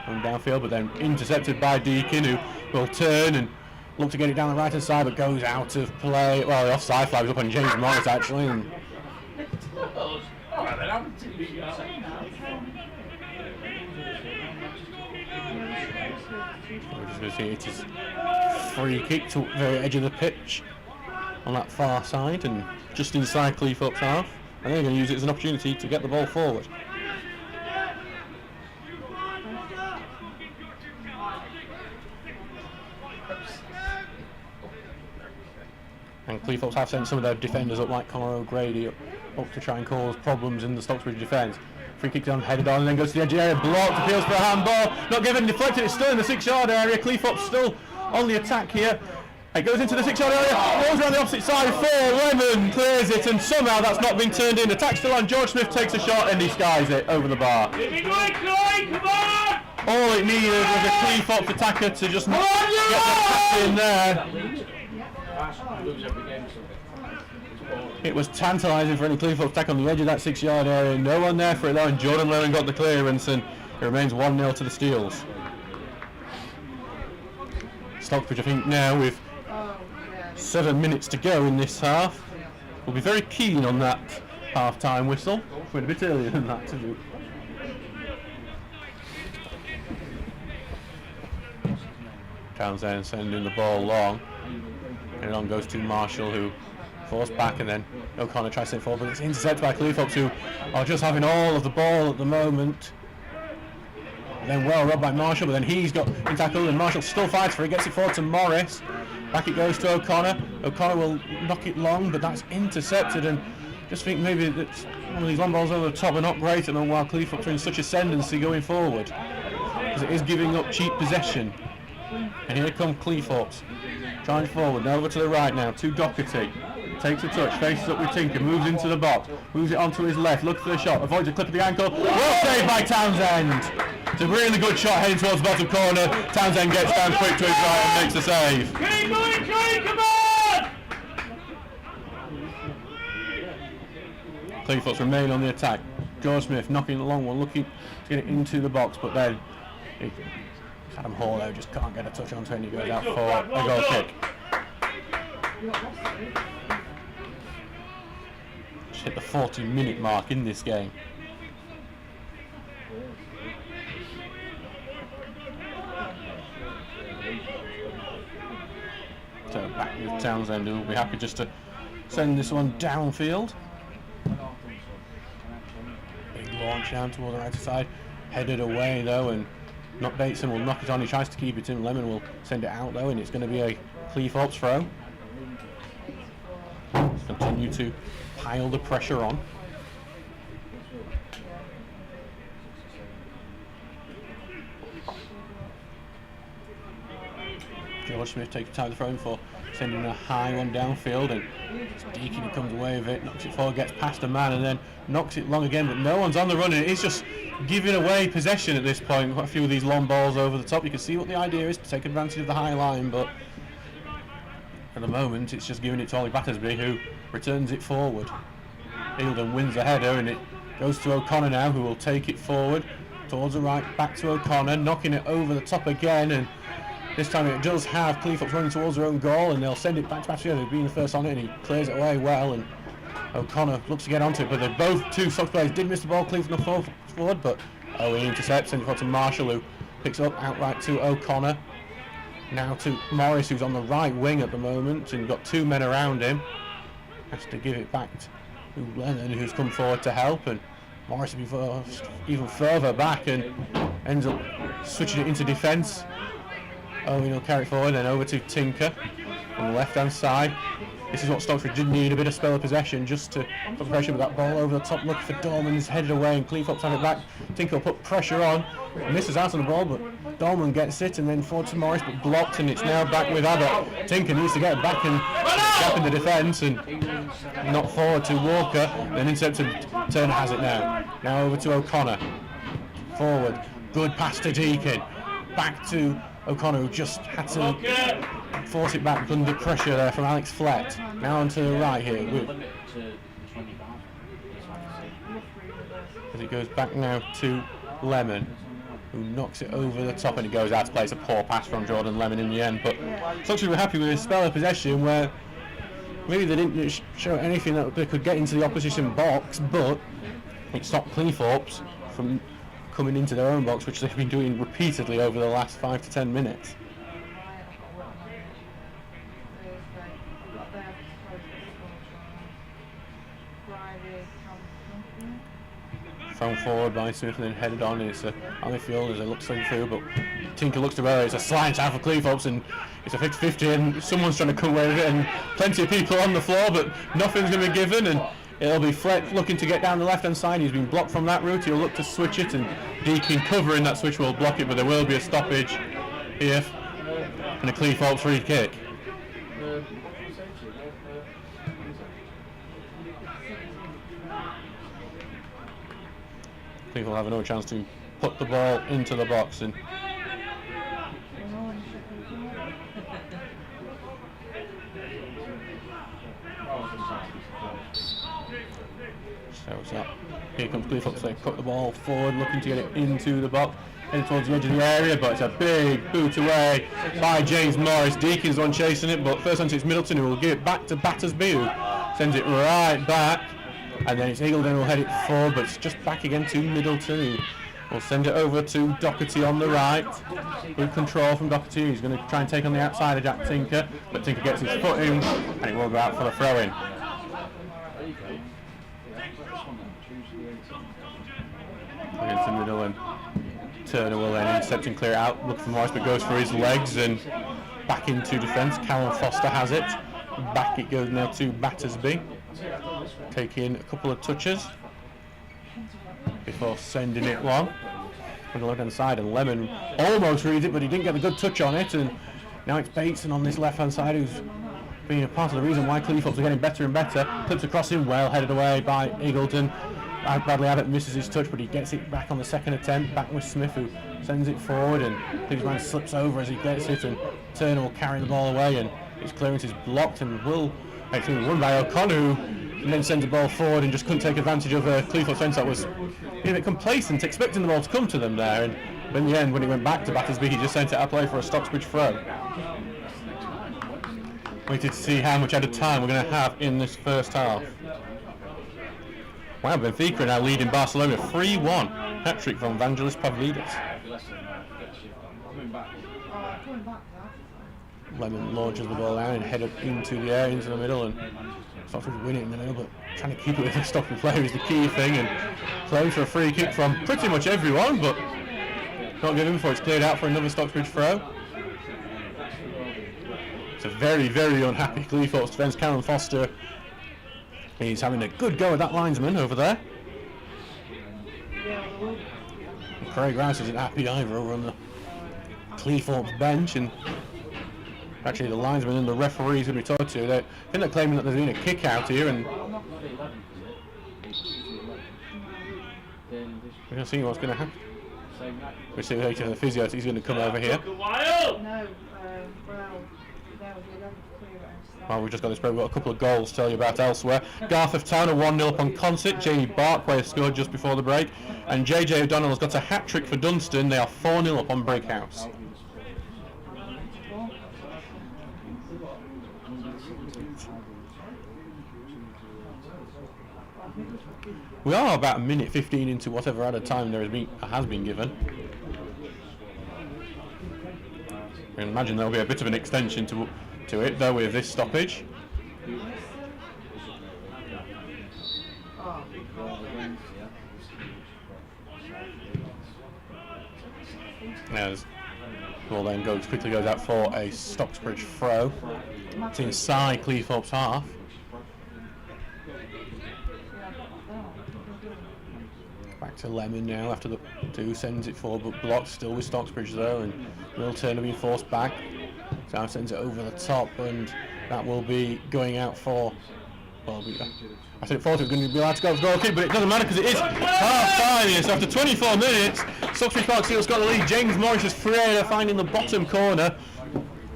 Going downfield, but then intercepted by Deacon, who will turn and look to get it down the right-hand side, but goes out of play. Well, the offside flag was up on James Morris, actually. And we're just going to see it is free kick to the very edge of the pitch on that far side and just inside Cleethorpes half, and they're going to use it as an opportunity to get the ball forward. And Cleethorpes have sent some of their defenders up, like Conor O'Grady, up to try and cause problems in the Stocksbridge defence. Free kick down, headed on, and then goes to the edge of the area, blocked, appeals for a handball, not given, deflected, it's still in the 6-yard area. Cleethorpes still on the attack here. It goes into the 6-yard area, rolls around the opposite side, Lemon clears it, and somehow that's not been turned in. Attack still on, George Smith takes a shot and he skies it over the bar. Come on! All it needed was a Cleethorpes attacker to just get the pass in there. It was tantalising for any Cleethorpes attack on the edge of that 6-yard area. No one there for it though, and Jordan Lemon got the clearance, and it remains 1-0 to the Steels. Stocksbridge, I think now with 7 minutes to go in this half, will be very keen on that half-time whistle. Went a bit earlier than that to do. Townsend sending the ball long, and it on goes to Marshall, who falls back, and then O'Connor tries to send it forward, but it's intercepted by Cleethorpes, who are just having all of the ball at the moment. Then well robbed by Marshall, but then he's got in tackle, and Marshall still fights for it, gets it forward to Morris. Back it goes to O'Connor. O'Connor will knock it long, but that's intercepted, and just think maybe that one of these long balls over the top are not great, and while Cleethorpes are in such ascendancy going forward, because it is giving up cheap possession. And here come Cleethorpes, trying forward, now over to the right now, to Doherty. Takes a touch, faces up with Tinker, moves into the box, moves it onto his left, looks for the shot, avoids a clip of the ankle. Well saved by Townsend! It's a really good shot heading towards the bottom corner. Townsend gets down quick to his right and makes the save. Keep going, come on! Cleethorpes remain on the attack. George Smith knocking a long one, looking to get it into the box, but then Adam Hall just can't get a touch onto it, and he goes out for a goal kick. Just hit the 40-minute mark in this game. So back with Townsend, who will be happy just to send this one downfield. Big launch down towards the right side, headed away though, and not Bateson will knock it on. He tries to keep it in. Lemon will send it out though, and it's going to be a Cleethorpes throw. Continue to pile the pressure on. George Smith takes time to throw in for sending a high one downfield, and Deacon comes away with it, knocks it forward, gets past a man, and then knocks it long again, but no one's on the run, and it's just giving away possession at this point. Quite a few of these long balls over the top. You can see what the idea is, to take advantage of the high line, but at the moment it's just giving it to Ollie Battersby, who returns it forward. Eildon wins the header, and it goes to O'Connor now, who will take it forward towards the right, back to O'Connor, knocking it over the top again, and this time it does have Cleethorpes running towards their own goal, and they'll send it back to Battersby, who's being the first on it, and he clears it away well, and O'Connor looks to get onto it, but they both two Sox players did miss the ball. Cleethorpes forward, but Owen intercepts, and to Marshall, who picks up outright to O'Connor. Now to Morris, who's on the right wing at the moment, and got two men around him. Has to give it back to Lennon, who's come forward to help, and Morris will be forced even further back and ends up switching it into defence. Owen will carry it forward, then over to Tinker. on the left-hand side. This is what Stocksbridge did need, a bit of spell of possession just to put pressure with that ball over the top, looking for Dolman. He's headed away and Cleethorpes have it back. Tinker will put pressure on, misses out on the ball, but Dolman gets it and then forward to Morris, but blocked, and it's now back with Abbott. Tinker needs to get it back and gap in the defence and not forward to Walker, then intercepted. Turner has it now. Now over to O'Connor. Forward, good pass to Deakin. Back to O'Connor, who just had to force it back under pressure there from Alex Flett. Now onto the right here. As it goes back now to Lemon, who knocks it over the top and it goes out to play. It's a poor pass from Jordan Lemon in the end, but Stocksbridge were happy with his spell of possession where really they didn't show anything that they could get into the opposition box, but it stopped Cleethorpes from coming into their own box, which they've been doing repeatedly over the last 5 to 10 minutes. Thrown forward by Smith and then headed on. It's on the field as it looks through, but Tinker looks to where it's a slice out for Cleethorpes and it's a 50-50 and someone's trying to come away with it and plenty of people on the floor, but nothing's going to be given, and it'll be Flett looking to get down the left hand side. He's been blocked from that route. He'll look to switch it and Deakin covering that switch will block it, but there will be a stoppage here and a Cleethorpes free kick. People have no chance to put the ball into the box, and so here comes Cleethorpes. They put the ball forward, looking to get it into the box, heading towards the edge of the area, but it's a big boot away by James Morris. Deakin's on chasing it, but first onto it's Middleton, who will give it back to Battersby, who sends it right back. And then it's Eagledon who'll head it forward, but it's just back again to Middleton. We'll send it over to Doherty on the right. Good control from Doherty. He's going to try and take on the outside of Jack Tinker, but Tinker gets his foot in, and it will go out for the throw-in. Against the middle, and Turner will then intercept and clear it out. Look for Morris, but goes for his legs and back into defence. Callum Foster has it. Back it goes now to Battersby. Taking a couple of touches before sending it long on the left hand side, and Lemon almost reads it, but he didn't get a good touch on it, and now it's Bateson on this left hand side, who's been a part of the reason why Cleethorpes are getting better and better. Clips across him well, headed away by Eagledon. Bradley Abbott misses his touch, but he gets it back on the second attempt, back with Smith, who sends it forward, and his man slips over as he gets it, and Turner will carry the ball away, and his clearance is blocked and will actually won by O'Connor, and then sends the ball forward and just couldn't take advantage of Cleethorpes' fence that was a bit complacent, expecting the ball to come to them there, and in the end, when it went back to Battersby, he just sent it out play for a Stocksbridge throw. Waited to see how much added time we're going to have in this first half. Wow, Benfica are now leading Barcelona 3-1. Hat-trick from Vangelis Pavlidis. Lemon launches the ball down and head up into the air, into the middle, and Stocksbridge win it in the middle, but trying to keep it with the Stocksbridge player is the key thing, and playing for a free kick from pretty much everyone, but not given before it's cleared out for another Stocksbridge throw. It's a very, very unhappy Cleethorpes defence. Callum Foster, he's having a good go at that linesman over there. And Craig Rice isn't happy either over on the Cleethorpes bench, and actually the linesman and the referees who we talked to, I think they're claiming that there's been a kick out here, and we're going to see what's going to happen. We'll see later the physio, he's going to come over here. Well, we've just got this break. We've got a couple of goals to tell you about elsewhere. Garforth Town are 1-0 up on Consett. Jamie Barkway scored just before the break, and JJ O'Donnell has got a hat-trick for Dunstan. They are 4-0 up on Breakhouse. We are about a minute 15 into whatever added time there has been given. I can imagine there'll be a bit of an extension to it, though, with this stoppage. As Ball then quickly goes out for a Stocksbridge throw. It's inside Cleethorpes' half. Back to Lemon now after the two, sends it forward, but blocked still with Stocksbridge though, and Will Turner being forced back. So sends it over the top, and that will be going out for. Well, I thought it was going to be allowed to go for goal kick, but it doesn't matter because it is half time here. So after 24 minutes, Stocksbridge Park Steel's got the lead. James Morris' Freire finding the bottom corner.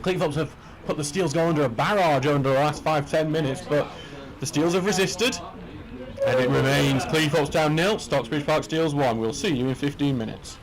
Cleethorpes have put the Steels goal under a barrage over the last 5-10 minutes, but the Steels have resisted. And it remains Cleethorpes down 0, Stocksbridge Park Steels 1. We'll see you in 15 minutes.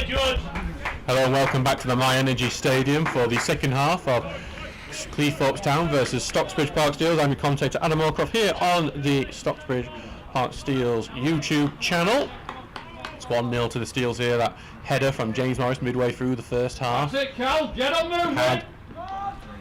Judge. Hello and welcome back to the My Energy Stadium for the second half of Cleethorpes Town versus Stocksbridge Park Steels. I'm your commentator Adam Allcroft here on the Stocksbridge Park Steels YouTube channel. It's 1-0 to the Steels here. That header from James Morris midway through the first half. That's it, Cal. Get on moving. Had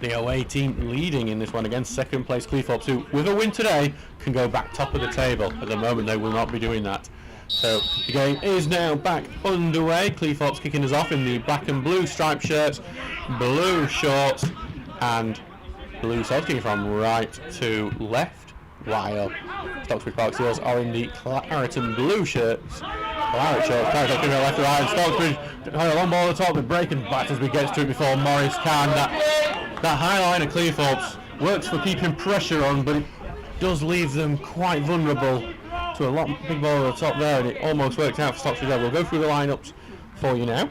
the away team leading in this one against second place Cleethorpes, who with a win today can go back top of the table. At the moment they will not be doing that. So the game is now back underway. Cleethorpes kicking us off in the black and blue striped shirts, blue shorts and blue socks, kicking from right to left, while Stocksbridge Park Steels are in the claret and blue shirts. Claret shorts, claret kicking from left to right, and Stocksbridge had a long ball at the top, but breaking back as we get to it before Morris can. That high line of Cleethorpes works for keeping pressure on, but it does leave them quite vulnerable to a big ball at the top there, and it almost worked out for Stocksbridge. We'll go through the lineups for you now.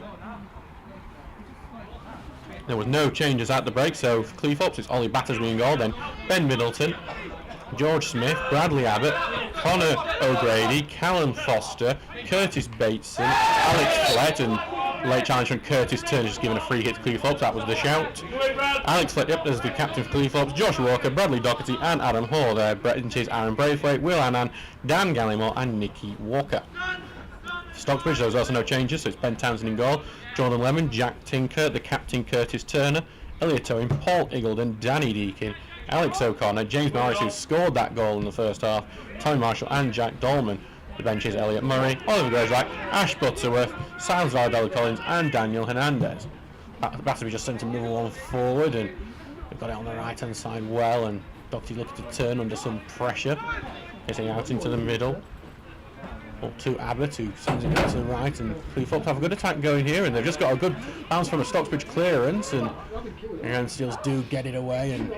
There was no changes at the break, so for Cleethorpes it's Ollie Battersby in goal, then Ben Middleton, George Smith, Bradley Abbott, Connor O'Grady, Callum Foster, Curtis Bateson, Alex Flett, and late challenge from Curtis Turner, just giving a free hit to Cleethorpes. That was the shout. Alex Flett, yep, as the captain of Cleethorpes, Josh Walker, Bradley Doherty and Adam Hall there. Benches Aaron Braithwaite, Will Annan, Dan Gallimore and Nicky Walker. Stocksbridge, there was also no changes, so it's Ben Townsend in goal, Jordan Lemon, Jack Tinker, the captain Curtis Turner, Elliot Owen, Paul Iggulden, Danny Deakin, Alex O'Connor, James Morris, who scored that goal in the first half, Tommy Marshall and Jack Dolman. The benches Elliot Murray, Oliver Grosrack, Ash Butterworth, Silas Vardella Collins and Daniel Hernandez. Battersby just sent another one forward, and they've got it on the right hand side well, and Doherty looking to turn under some pressure. Getting out into the middle. Up to Abbott, who sends it out to the right, and Cleethorpes have a good attack going here, and they've just got a good bounce from a Stocksbridge clearance, and Steels do get it away and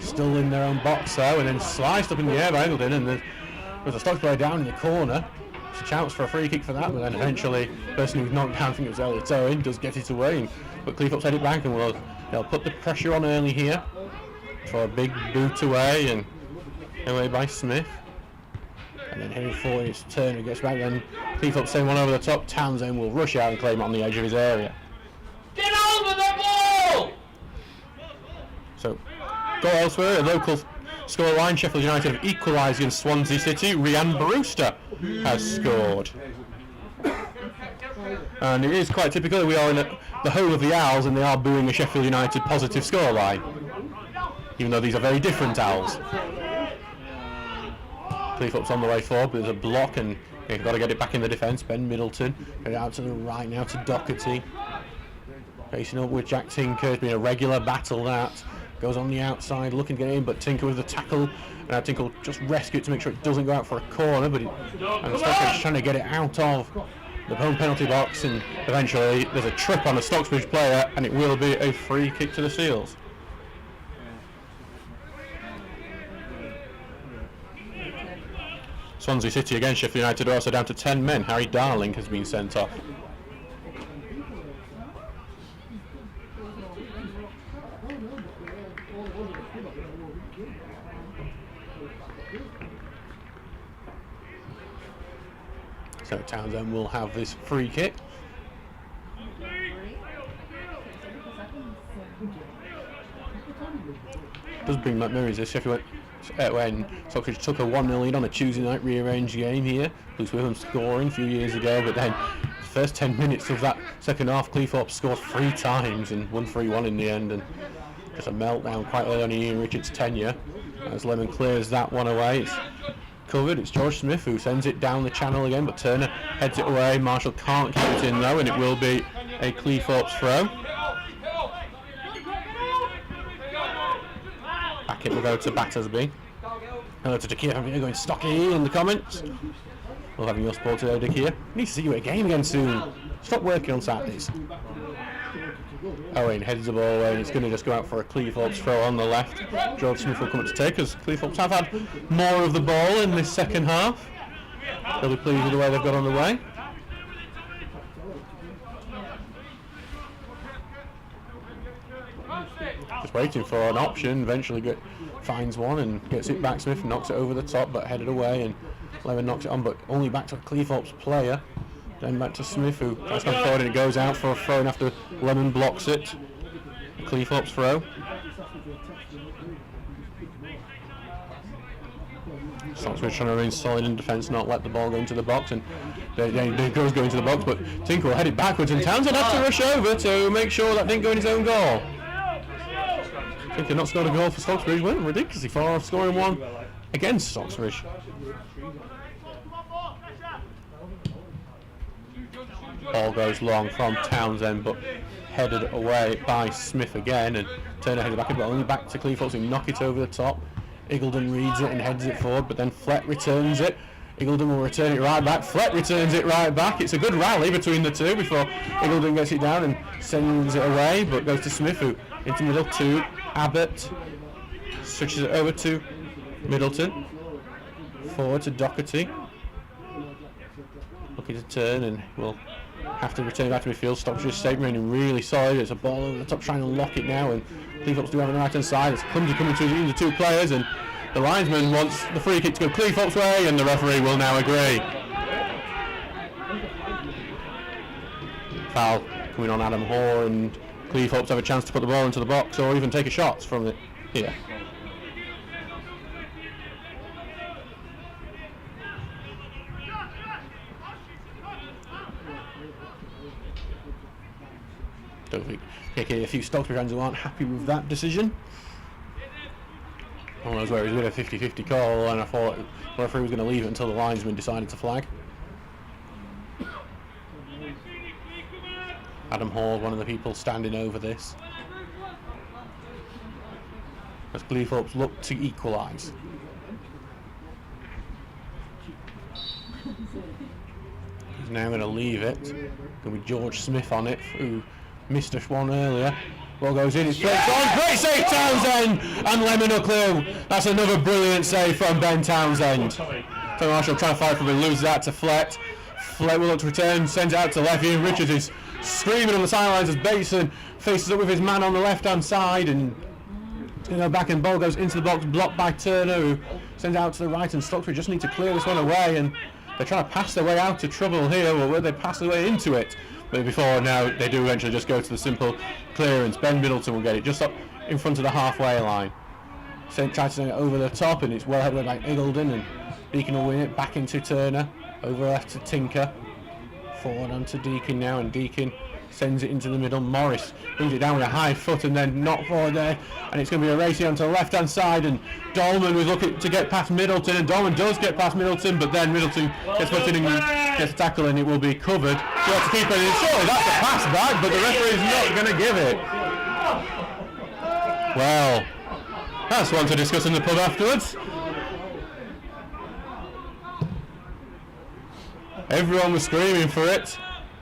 still in their own box though, and then sliced up in the air by Iggulden, and there's a Stocksbridge player down in the corner. It's a chance for a free kick for that, but then eventually the person who's knocked down, I think it was Elliot Owen, does get it away, but Cleethorpes head it back, and they'll put the pressure on early here for a big boot away, and away by Smith. And then heading forward, it's Turner gets back, then Cleethorpes send one over the top. Townsend will rush out and claim it on the edge of his area. Get over the ball! So, go elsewhere, a local scoreline. Sheffield United have equalised against Swansea City. Rhian Brewster has scored. And it is quite typical that we are in the home of the Owls and they are booing a Sheffield United positive scoreline, even though these are very different Owls. Cleethorpes on the way forward, but there's a block and they've got to get it back in the defence. Ben Middleton, get it out to the right now to Doherty. Facing up with Jack Tinker, it's been a regular battle that. Goes on the outside, looking to get in, but Tinker with the tackle, and Tinker will just rescue it to make sure it doesn't go out for a corner, but Stocksbridge trying to get it out of the home penalty box, and eventually there's a trip on a Stocksbridge player, and it will be a free kick to the Steels. Swansea City again, Sheffield United are also down to 10 men. Harry Darling has been sent off. So Townsend will have this free kick. Does bring back memories of Sheffield when Stockbridge took a 1-0 lead on a Tuesday night rearranged game here. Bruce Witham scoring a few years ago, but then the first 10 minutes of that second half, Cleethorpes scored 3 times and won 3-1 in the end, and just a meltdown quite early on in Ian Richards' tenure. As Lemon clears that one away, it's covered. It's George Smith who sends it down the channel again, but Turner heads it away. Marshall can't keep it in though, and it will be a Cleethorpes throw. Back it will go to Battersby. Hello to Dakir, I'm going stocky in the comments. We'll having your support today, Dakir. Need to see you at a game again soon. Stop working on Saturdays. Owen heads the ball away, and it's going to just go out for a Cleethorpes throw on the left. George Smith will come up to take, as Cleethorpes have had more of the ball in this second half. They'll be pleased with the way they've got on the way. Just waiting for an option, eventually finds one and gets it back. Smith knocks it over the top, but headed away, and Levin knocks it on, but only back to a Cleethorpes player. Then back to Smith, who tries to come forward, and it goes out for a throw after Lemon blocks it. Cleethorpes throw. Stocksbridge trying to remain solid in defence, not let the ball go into the box, and it does go into the box, but Tinker will head it backwards, and Townsend has to rush over to make sure that didn't go in his own goal. Tinker not scored a goal for Stocksbridge, went ridiculously far off, scoring one against Stocksbridge. Ball goes long from Townsend, but headed away by Smith again, and Turner headed back, but only back to Cleethorpes, who knock it over the top. Eagledon reads it and heads it forward, but then Flett returns it. Eagledon will return it right back. Flett returns it right back. It's a good rally between the two before Eagledon gets it down and sends it away, but goes to Smith, who into middle to Abbott. Switches it over to Middleton. Forward to Doherty. Looking to turn and will have to return back to midfield. Stocksbridge statement remaining really solid. It's a ball over the top, trying to lock it now, and Cleethorpes do have on the right hand side. It's clumsy coming between the two players, and the linesman wants the free kick to go Cleethorpes' way, and the referee will now agree. Foul coming on Adam Hoare, and Cleethorpes have a chance to put the ball into the box or even take a shot from it here. Don't think a few Stocksbridge fans who aren't happy with that decision. One of those where it was a bit of a 50-50 call, and I thought the referee was going to leave it until the linesman decided to flag. Adam Hall, one of the people standing over this, as Cleethorpes look to equalise. He's now going to leave it. Going to be George Smith on it, who missed a one earlier. Ball goes in, it's flicked on. Great save, Townsend! And Lemon will clear. That's another brilliant save from Ben Townsend. Tony Marshall trying to fight for him, loses that to Flett. Flett will look to return, sends it out to left. Ian Richards is screaming on the sidelines as Bateson faces up with his man on the left hand side, and back, and ball goes into the box, blocked by Turner, who sends it out to the right, and Stocksbridge just need to clear this one away, and they're trying to pass their way out of trouble here, or will they pass their way into it? But before now, they do eventually just go to the simple clearance. Ben Middleton will get it just up in front of the halfway line. Tries to send it over the top, and it's well headed by Eagledon, and Deacon will win it back into Turner. Over left to Tinker. Forward onto Deacon now, and Deacon sends it into the middle. Morris brings it down with a high foot and then not forward there, and it's going to be a race onto the left hand side, and Dolman was looking to get past Middleton, and Dolman does get past Middleton, but then Middleton gets put in and gets a tackle, and it will be covered. So to keep it in. Surely that's a pass back, but the referee is not going to give it. Well, that's one to discuss in the pub afterwards. Everyone was screaming for it.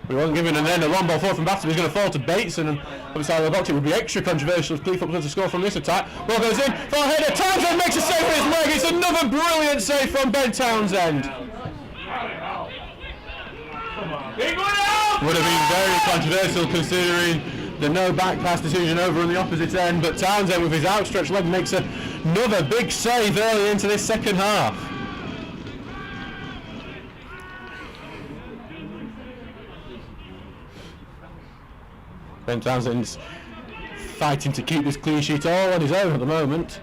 We wasn't given, and then a long ball forward from Batterby is going to fall to Bateson, and on the side of the box it would be extra controversial if Cleethorpes were to score from this attack. Ball goes in for a header. Townsend makes a save with his leg. It's another brilliant save from Ben Townsend. Would have been very controversial considering the no back pass decision over on the opposite end, but Townsend with his outstretched leg makes another big save early into this second half. Ben Townsend's fighting to keep this clean sheet all on his own at the moment.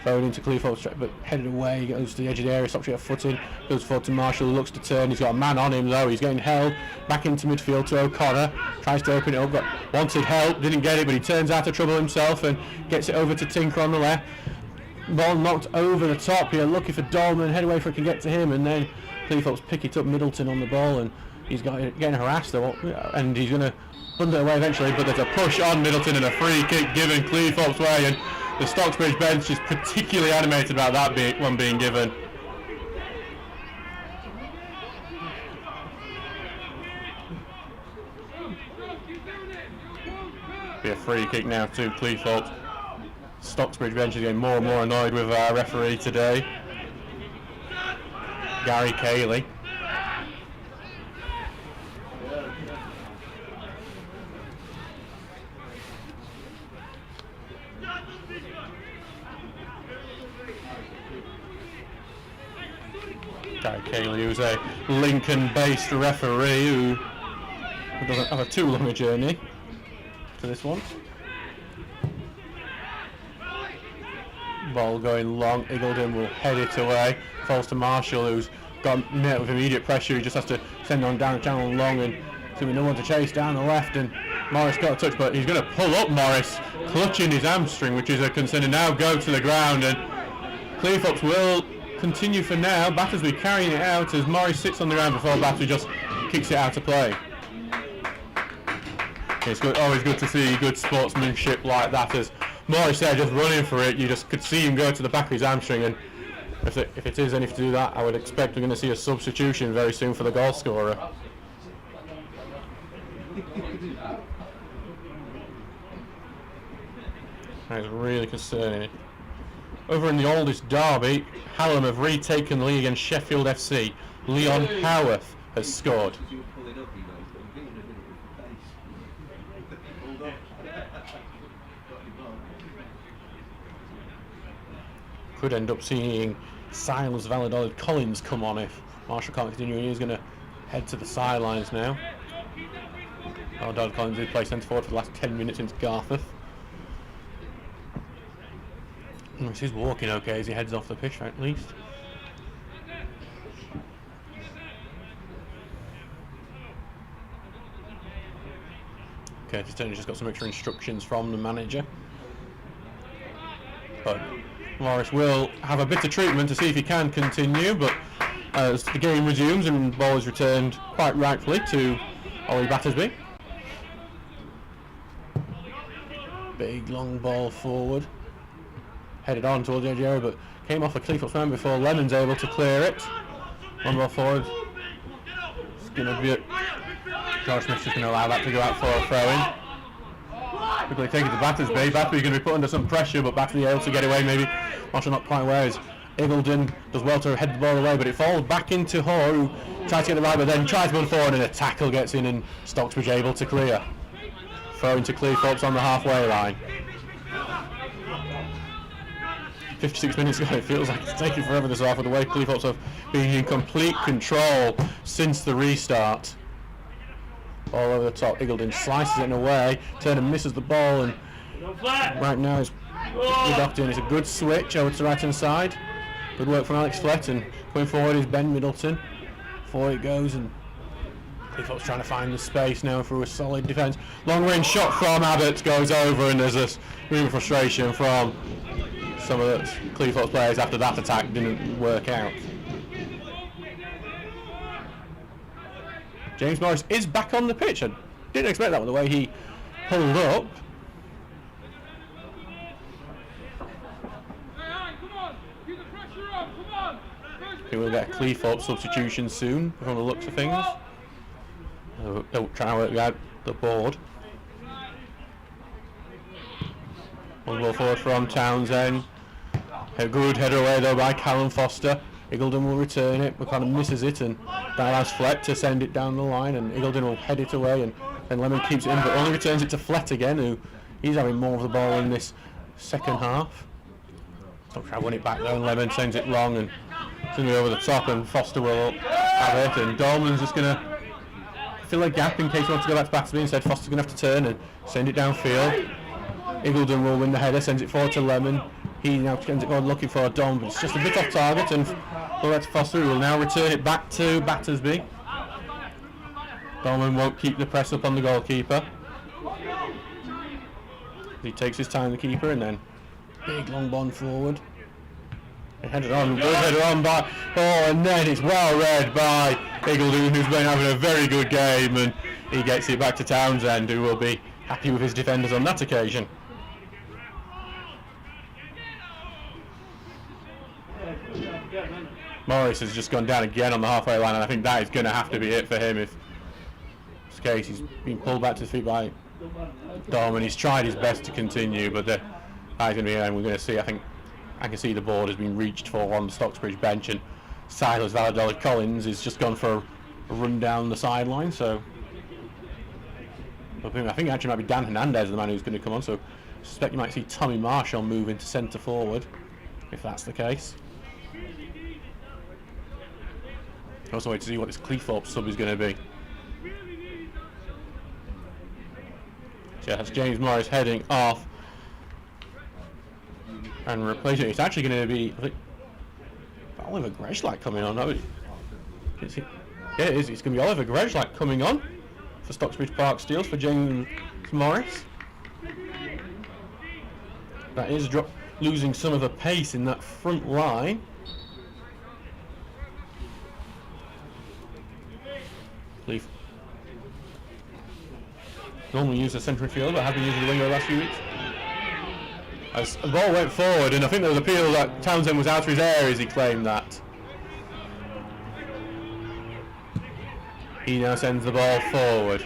Thrown into Cleethorpes, but headed away, goes to the edge of the area, stops at a footing, goes forward to Marshall, looks to turn, he's got a man on him though, he's getting held, back into midfield to O'Connor, tries to open it up, wanted help, didn't get it, but he turns out of trouble himself and gets it over to Tinker on the left. Ball knocked over the top here, looking for Dolman, head away for it can get to him, and then Cleethorpes pick it up, Middleton on the ball, and he's getting harassed though, and he's going to bundle it away eventually, but there's a push on Middleton and a free kick given Cleethorpes' way, and the Stocksbridge bench is particularly animated about that one being given. Be a free kick now to Cleethorpes. Stocksbridge bench is getting more and more annoyed with our referee today, Gary Cayley. Gary Cayley, who's a Lincoln-based referee who doesn't have a too long a journey to this one. Ball going long, Eagledon will head it away, falls to Marshall, who's got met with immediate pressure. He just has to send on down the channel long, and so we no one to chase down the left, and Morris got a touch, but he's going to pull up Morris, clutching his hamstring, which is a concern, and now go to the ground, and Cleethorpes will continue for now. Battersby carrying it out as Morris sits on the ground before Battersby just kicks it out of play. It's good, always good to see good sportsmanship like that, as Morris there just running for it. You just could see him go to the back of his hamstring, and if it is anything to do that, I would expect we're going to see a substitution very soon for the goal scorer. That is really concerning. Over in the oldest derby, Hallam have retaken the lead against Sheffield FC. Leon Howarth has scored. Could end up seeing Silas Valladolid Collins come on if Marshall can't continue. He's going to head to the sidelines now. Valladolid Collins did play centre forward for the last 10 minutes since Garforth. He's walking okay as he heads off the pitch, at least. Curtis Turner's just got some extra instructions from the manager. But Morris will have a bit of treatment to see if he can continue, but as the game resumes and the ball is returned quite rightfully to Ollie Battersby. Big long ball forward. Headed on towards the edge area, but came off a Cleethorpes man before Lemon's able to clear it. One ball forward. It's going to be George Smith's just going to allow that to go out for a throw-in. Quickly taking to Battersby. Battersby's going to be put under some pressure, but Battersby able to get away maybe. Marshall not quite aware. Eagledon does well to head the ball away, but it falls back into Hoare, who tries to get the right, but then tries to run forward, and a tackle gets in, and Stocksbridge able to clear. Throw into Cleethorpes on the halfway line. 56 minutes ago, it feels like it's taking forever this half, with the way Cleethorpes have been in complete control since the restart. All over the top, Eagledon slices it away, Turner misses the ball, and right now is docked in. It's a good switch over to the right hand side. Good work from Alex Flett, and going forward is Ben Middleton. Forward it goes, and Cleethorpes trying to find the space now through a solid defence. Long range shot from Abbott goes over, and there's this real frustration from some of the Cleethorpes players after that attack didn't work out. James Morris is back on the pitch. I didn't expect that with the way he pulled up. We will get a Cleethorpes substitution soon from the looks of things. They'll try to work out the board. One ball forward from Townsend. A good header away though by Callum Foster. Eagledon will return it, but kind of misses it, and that allows Flett to send it down the line, and Eagledon will head it away, and then Lemon keeps it in, but only returns it to Flett again, who he's having more of the ball in this second half. So try to win it back though, and Lemon sends it long, and it's going to be over the top, and Foster will have it, and Dolman's just going to fill a gap in case he wants to go back to Battersby. Instead, Foster's going to have to turn and send it downfield. Eagledon will win the header, sends it forward to Lemon. He now sends it forward looking for a Dom, but it's just a bit off target, and that's Foster, who will now return it back to Battersby. Dolman won't keep the press up on the goalkeeper. He takes his time, the keeper, and then big long bond forward. Headed on, good header on by, and then it's well read by Eagledon, who's been having a very good game, and he gets it back to Townsend, who will be happy with his defenders on that occasion. Morris has just gone down again on the halfway line, and I think that is going to have to be it for him. If this case, he's been pulled back to his feet by Dom, and he's tried his best to continue, but that's going to be it. And we're going to see, I think, I can see the board has been reached for on the Stocksbridge bench, and Silas Valladolid Collins has just gone for a run down the sideline. So I think actually might be Dan Hernandez, the man who's going to come on. So I suspect you might see Tommy Marshall move into centre forward, if that's the case. Also wait to see what this Cleethorpes sub is going to be. So yeah, that's James Morris heading off and replacing it. It's actually going to be, I think, Oliver Greshlight coming on. Yeah, it is. It's going to be Oliver Greshlight coming on for Stocksbridge Park Steels for James Morris. That is losing some of the pace in that front line. Leaf normally use the centre midfield, but have been using the winger the last few weeks. As the ball went forward, and I think there was a appeal that Townsend was out of his areas, he claimed that. He now sends the ball forward.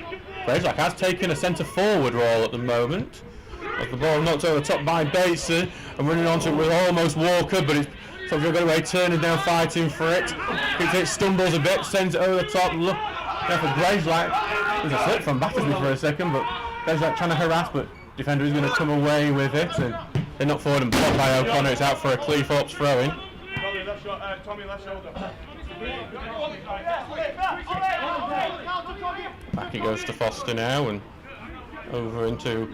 Greshlight has taken a centre forward role at the moment. As the ball knocked over the top by Bateson and running onto it with almost Walker, but it's sort of got away. Turner's now fighting for it. It stumbles a bit, sends it over the top. Look now for Greshlight. There's a slip from Battersby for a second, but Greshlight trying to harass, but defender is going to come away with it, and they're knocked forward and blocked by O'Connor. It's out for a Cleethorpes throw-in. Back it goes to Foster now, and over into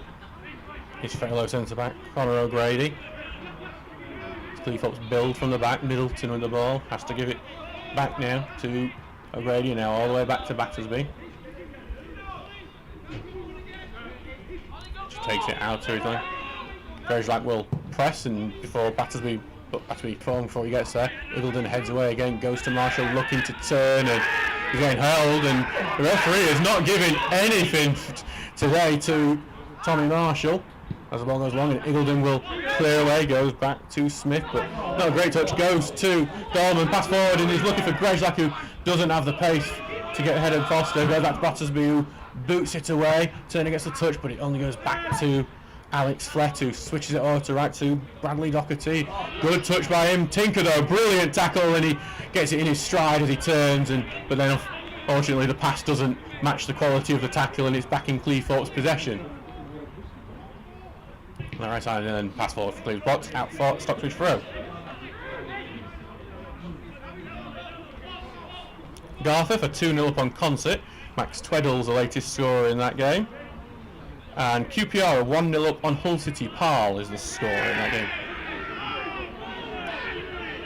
his fellow centre-back, Conor O'Grady. Cleethorpes build from the back, Middleton with the ball, has to give it back now to O'Grady, now all the way back to Battersby. Just takes it out to his line. Greshlight will press, and before Battersby falling before he gets there, Iggulden heads away again, goes to Marshall looking to turn, and he's getting held, and the referee is not giving anything today to Tommy Marshall. As the ball goes long, and Iggulden will clear away, goes back to Smith, but not a great touch, goes to Dolman, pass forward, and he's looking for Greshlight, who doesn't have the pace to get ahead of Foster. Goes back to Battersby, who boots it away. Turner gets the touch, but it only goes back to Alex Flett, who switches it over to right to Bradley Doherty. Good touch by him. Tinker though, brilliant tackle, and he gets it in his stride as he turns, but then unfortunately the pass doesn't match the quality of the tackle, and it's back in Cleethorpes' possession. On the right side, and then pass forward for Cleve's box, out for Stocksbridge throw. Garther for 2-0 upon Concert. Max Tweddle's the latest scorer in that game. And QPR 1-0 up on Hull City. Parl is the scorer in that game.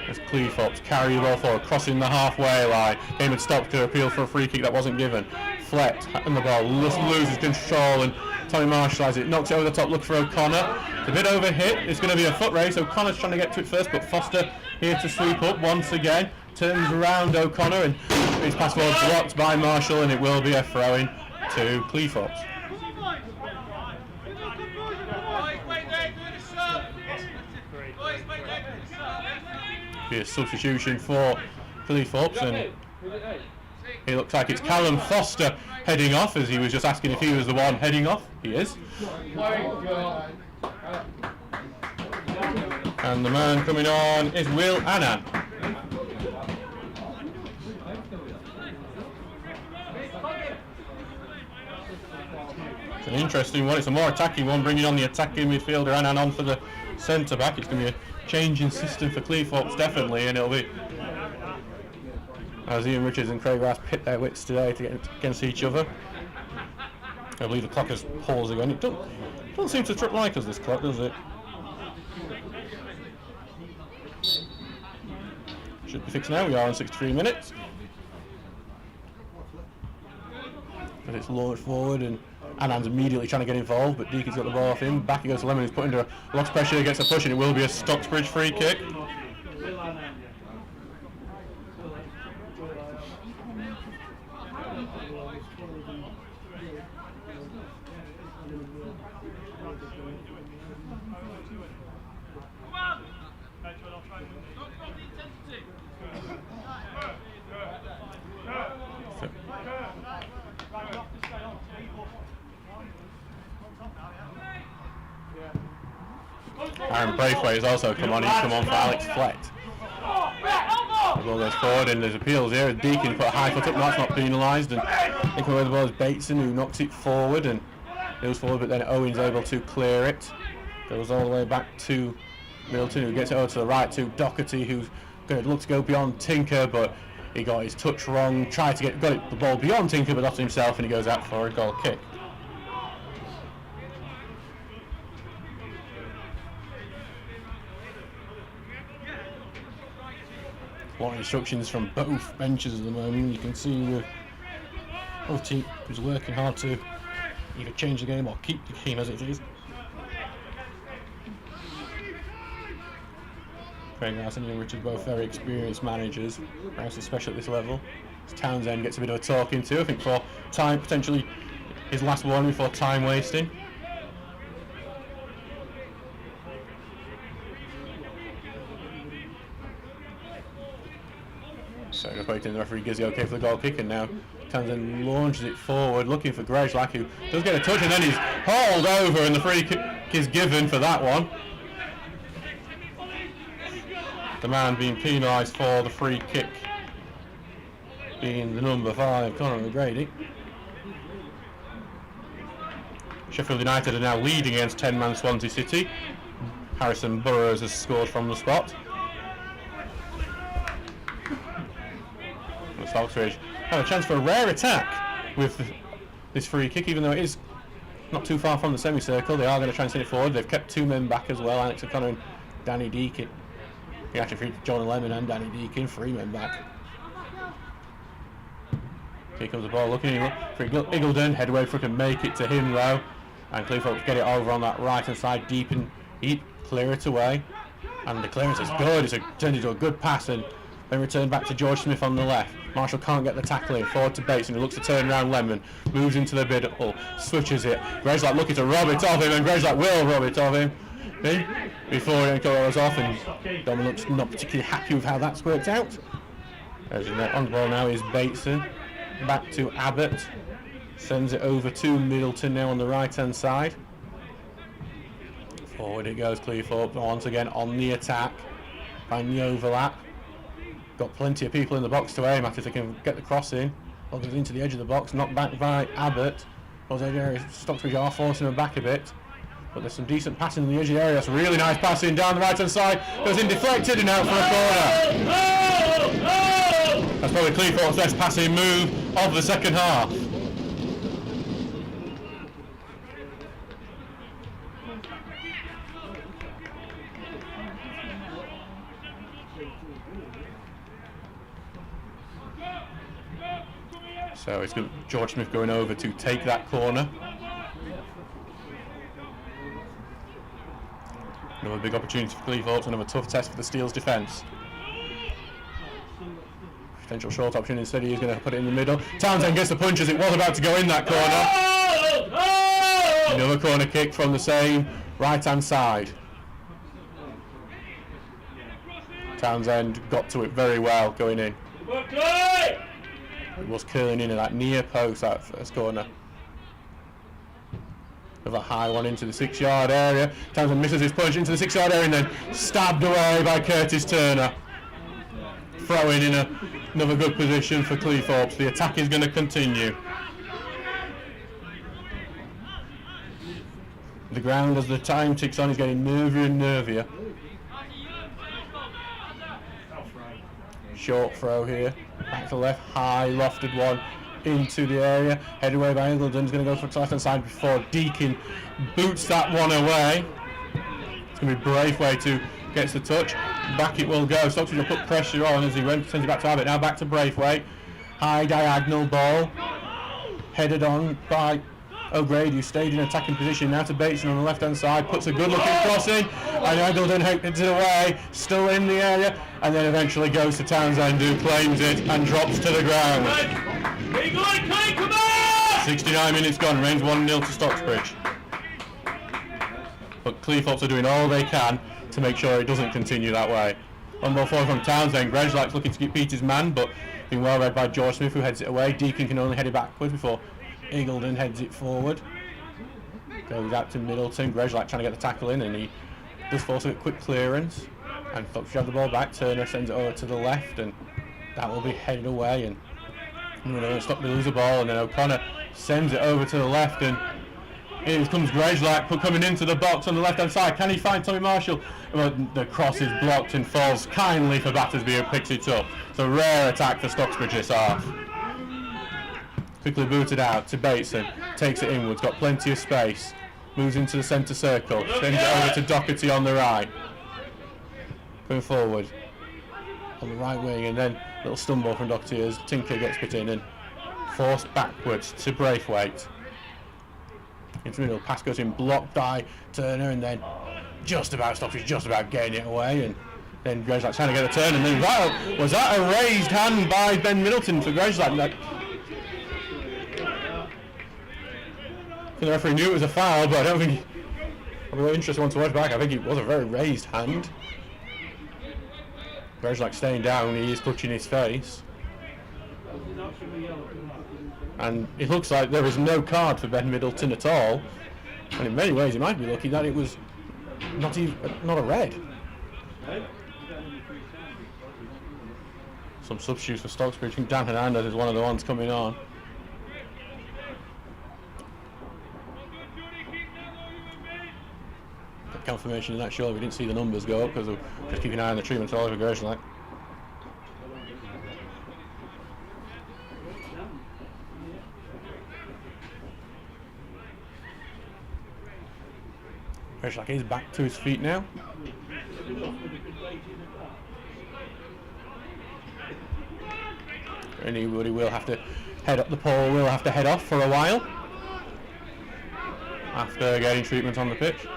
As Cleethorpes carry the ball forward, crossing the halfway line. Game had stopped to appeal for a free kick that wasn't given. Flett and the ball loses control, and Tommy Marshall has it, knocks it over the top, looks for O'Connor. It's a bit overhit, it's going to be a foot race. O'Connor's trying to get to it first, but Foster here to sweep up once again. Turns around O'Connor, and his pass forward blocked by Marshall, and it will be a throw-in to Cleethorpes. Be a substitution for Cleethorpes, and it looks like it's Callum Foster heading off, as he was just asking if he was the one heading off. He is. And the man coming on is Will Annan. It's an interesting one. It's a more attacking one, bringing on the attacking midfielder Annan on for the centre back. It's going to be a change in system for Cleethorpes, definitely, and it'll be as Ian Richards and Craig Ross pit their wits today to get against each other. I believe the clock has paused again. It doesn't seem to trip like us, this clock, does it? Should be fixed now. We are on 63 minutes. But it's launched forward, and Annan's immediately trying to get involved, but Deacon's got the ball off him. Back he goes to Lemon, who's put under a lot of pressure, gets a push, and it will be a Stocksbridge free kick. Aaron Braithwaite has also come on. He's come on for Alex Flett. The ball goes forward, and there's appeals here. Deacon put a high foot up, that's not penalised, and they come away the ball is Bateson, who knocks it forward and goes forward, but then Owen's able to clear it. Goes all the way back to Middleton, who gets it over to the right to Doherty, who's going to look to go beyond Tinker, but He got his touch wrong, tried to got the ball beyond Tinker, but lost himself, and he goes out for a goal kick. A lot of instructions from both benches at the moment. You can see both teams working hard to either change the game or keep the game as it is. Craig Larson and Richard, both very experienced managers, especially at this level. Townsend gets a bit of a talking to, I think, for time, potentially his last one before time wasting. So just waiting, the referee gives the okay for the goal kick, and now Townsend launches it forward, looking for Grejlak, who does get a touch, and then he's hauled over, and the free kick is given for that one. The man being penalised for the free kick being the number 5, Conor O'Grady. Sheffield United are now leading against 10-man Swansea City. Harrison Burrows has scored from the spot. Stocksbridge have a chance for a rare attack with this free kick, even though it is not too far from the semicircle. They are going to try and send it forward. They've kept 2 men back as well, Alex O'Connor and Danny Deakin. He actually freed John Lemon and Danny Deakin, 3 men back. Here comes the ball, looking for Iggulden. Headway for can make it to him though, and Cleethorpes get it over on that right hand side, deep, clear it away, and the clearance is good. It's turned into a good pass, and then returned back to George Smith on the left. Marshall can't get the tackle in, forward to Bates, and he looks to turn around Lemon, moves into the middle, switches it. Grejlak looking to rob it off him, and Grejlak will rob it off him. Before he goes off, and Dom looks not particularly happy with how that's worked out. As on the ball now is Bateson, back to Abbott, sends it over to Middleton now on the right hand side. Forward it goes, Cleethorpes once again on the attack, find the overlap. Got plenty of people in the box to aim at if they can get the cross in. Ball goes into the edge of the box, knocked back by Abbott. Stocksbridge are forcing them back a bit, but there's some decent passing in the edge of the area. That's really nice passing down the right hand side. Goes in deflected and out for a corner. That's probably Cleethorpes' best passing move of the second half. So it's George Smith going over to take that corner. Another big opportunity for Cleethorpes, another tough test for the Steel's defence. Potential short option, instead he's going to put it in the middle. Townsend gets the punch as it was about to go in that corner. Another corner kick from the same right hand side. Townsend got to it very well going in. It was curling in at that near post, that first corner. Another high one into the 6-yard area. Townsend misses his punch into the 6-yard area and then stabbed away by Curtis Turner. Throwing in another good position for Cleethorpes. The attack is going to continue. The ground, as the time ticks on, is getting nervier and nervier. Short throw here, back to left, high lofted one into the area, headed away by Iggulden's going to go for the left hand side before Deakin boots that one away. It's going to be Braithwaite who gets the touch, back it will go. Stocksbridge will put pressure on as he sends it back to Abbott, now back to Braithwaite, high diagonal ball, headed on by O'Grady, who stayed in attacking position, now to Bateson on the left hand side, puts a good looking cross in, and Iggulden heads it away, still in the area, and then eventually goes to Townsend, who claims it and drops to the ground. 69 minutes gone, remains 1-0 to Stocksbridge. But Cleethorpes are doing all they can to make sure it doesn't continue that way. One ball forward from Townsend, Grejlak's looking to get Peter's man, but being well read by George Smith, who heads it away. Deakin can only head it backwards before Iggulden heads it forward. Goes out to Middleton, Grejlak trying to get the tackle in, and he does force a quick clearance. And Stocksbridge have the ball back, Turner sends it over to the left, and that will be headed away, and stop the lose the ball, and then O'Connor sends it over to the left, and Here comes Greyslack coming into the box on the left hand side. Can he find Tommy Marshall? Well, the cross is blocked and falls kindly for Battersby, who picks it up. It's a rare attack for Stocksbridge this half. Quickly booted out to Bateson, takes it inwards, got plenty of space, moves into the centre circle, sends it over to Doherty on the right. Going forward on the right wing, and then a little stumble from Doherty as Tinker gets put in and forced backwards to Braithwaite. Into the middle, pass goes in, blocked by Turner, and then just about Stocksbridge, just about getting it away, and then Greyslack trying to get a turn, and then was that a raised hand by Ben Middleton for Greyslack? The referee knew it was a foul, but I don't think I'll be really interested one to watch back. I think it was a very raised hand. Greyslack staying down, he is touching his face. And it looks like there is no card for Ben Middleton at all. And in many ways he might be lucky that it was not a red. Some substitutes for Stocksbridge. I think Dan Hernandez is one of the ones coming on. Confirmation in that surely we didn't see the numbers go up because we're just keeping an eye on the treatment all over Greyslack. Greyslack is back to his feet now. Anybody will have to head up the pole, will have to head off for a while after getting treatment on the pitch.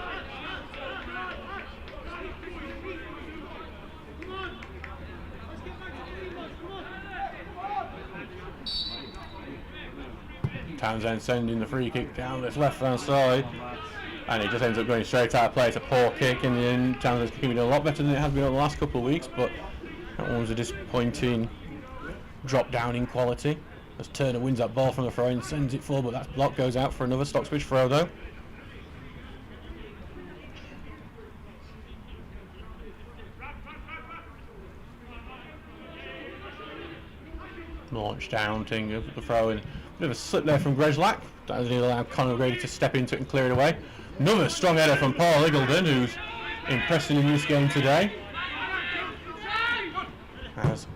Townsend sending the free kick down this left hand side, and it just ends up going straight out of play. It's a poor kick in the end. Townsend's kicking a lot better than it has been over the last couple of weeks, but that one was a disappointing drop down in quality as Turner wins that ball from the throw and sends it forward, but that block goes out for another Stocksbridge throw though. Launch down, the throw in. Bit of a slip there from Greyslack. That doesn't allow Conor Grady to step into it and clear it away. Another strong header from Paul Iggulden, who's impressing in this game today. As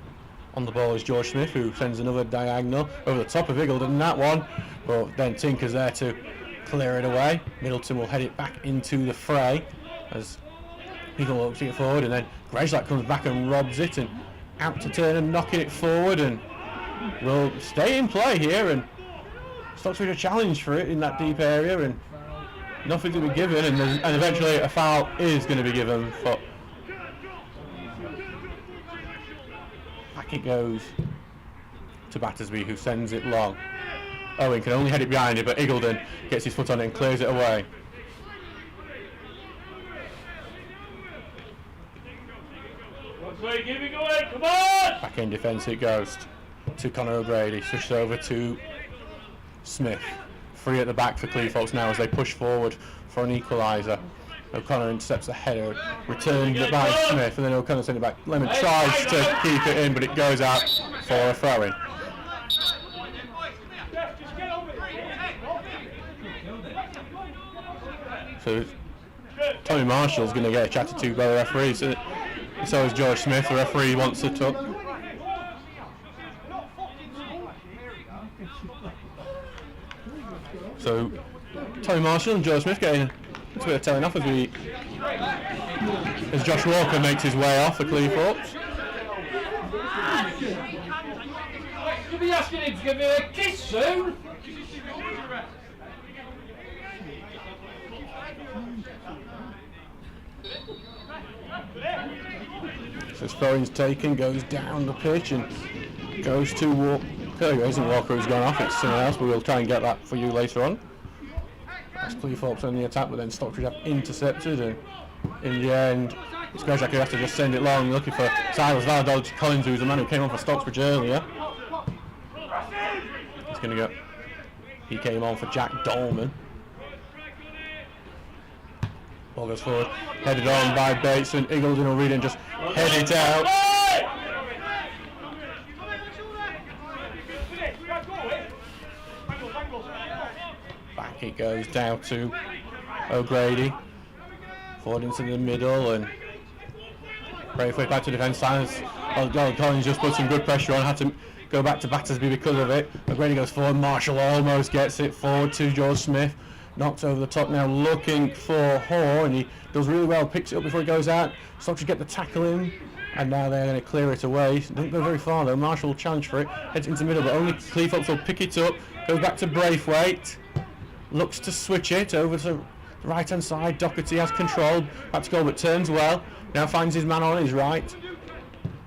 on the ball is George Smith, who sends another diagonal over the top of Iggulden in that one. But then Tinker's there to clear it away. Middleton will head it back into the fray as Eagle looks it forward, and then Greyslack comes back and robs it, and out to Turner, knocking it forward, and will stay in play here, and Stocksbridge a challenge for it in that deep area, and nothing to be given, and eventually a foul is going to be given. For back it goes to Battersby, who sends it long. Owen can only head it behind it, but Iggulden gets his foot on it and clears it away. Come on! Back in defence it goes to Conor O'Grady, switched over to Smith. Free at the back for Cleethorpes now as they push forward for an equaliser. O'Connor intercepts the header, returned it by Smith, and then O'Connor sends it back. Lemon tries to keep it in, but it goes out for a throw-in. So Tommy Marshall's going to get chatted to by the referee. So is George Smith. The referee wants to talk. So Tommy Marshall and George Smith getting a bit of telling off as Josh Walker makes his way off for Cleethorpes. You'll be asking him to give me a kiss soon. So throwing's taken, goes down the pitch and goes to Walker. There isn't Walker who's gone off, it's someone else, but we'll try and get that for you later on. That's Cleethorpes on the attack, but then Stockbridge have intercepted, and in the end, Greyslack has to just send it long, looking for Silas Valladolid Collins, who's the man who came on for Stocksbridge earlier. He's going to go. He came on for Jack Dolman. Ball goes forward, headed on by Bateson. Iggulden will read and just head it out. Back It goes down to O'Grady. Forward into the middle and Braithwaite back to defence. Silence. Collins just put some good pressure on. Had to go back to Battersby because of it. O'Grady goes forward. Marshall almost gets it forward to George Smith. Knocks over the top now, looking for Hoare, and he does really well. Picks it up before he goes out. Stockbridge get the tackle in, and now they're going to clear it away. Doesn't go very far though. Marshall will challenge for it. Heads into the middle, but only Cleethorpes will pick it up. Goes back to Braithwaite. Looks to switch it over to the right hand side. Doherty has control. Back to goal, but turns well. Now finds his man on his right.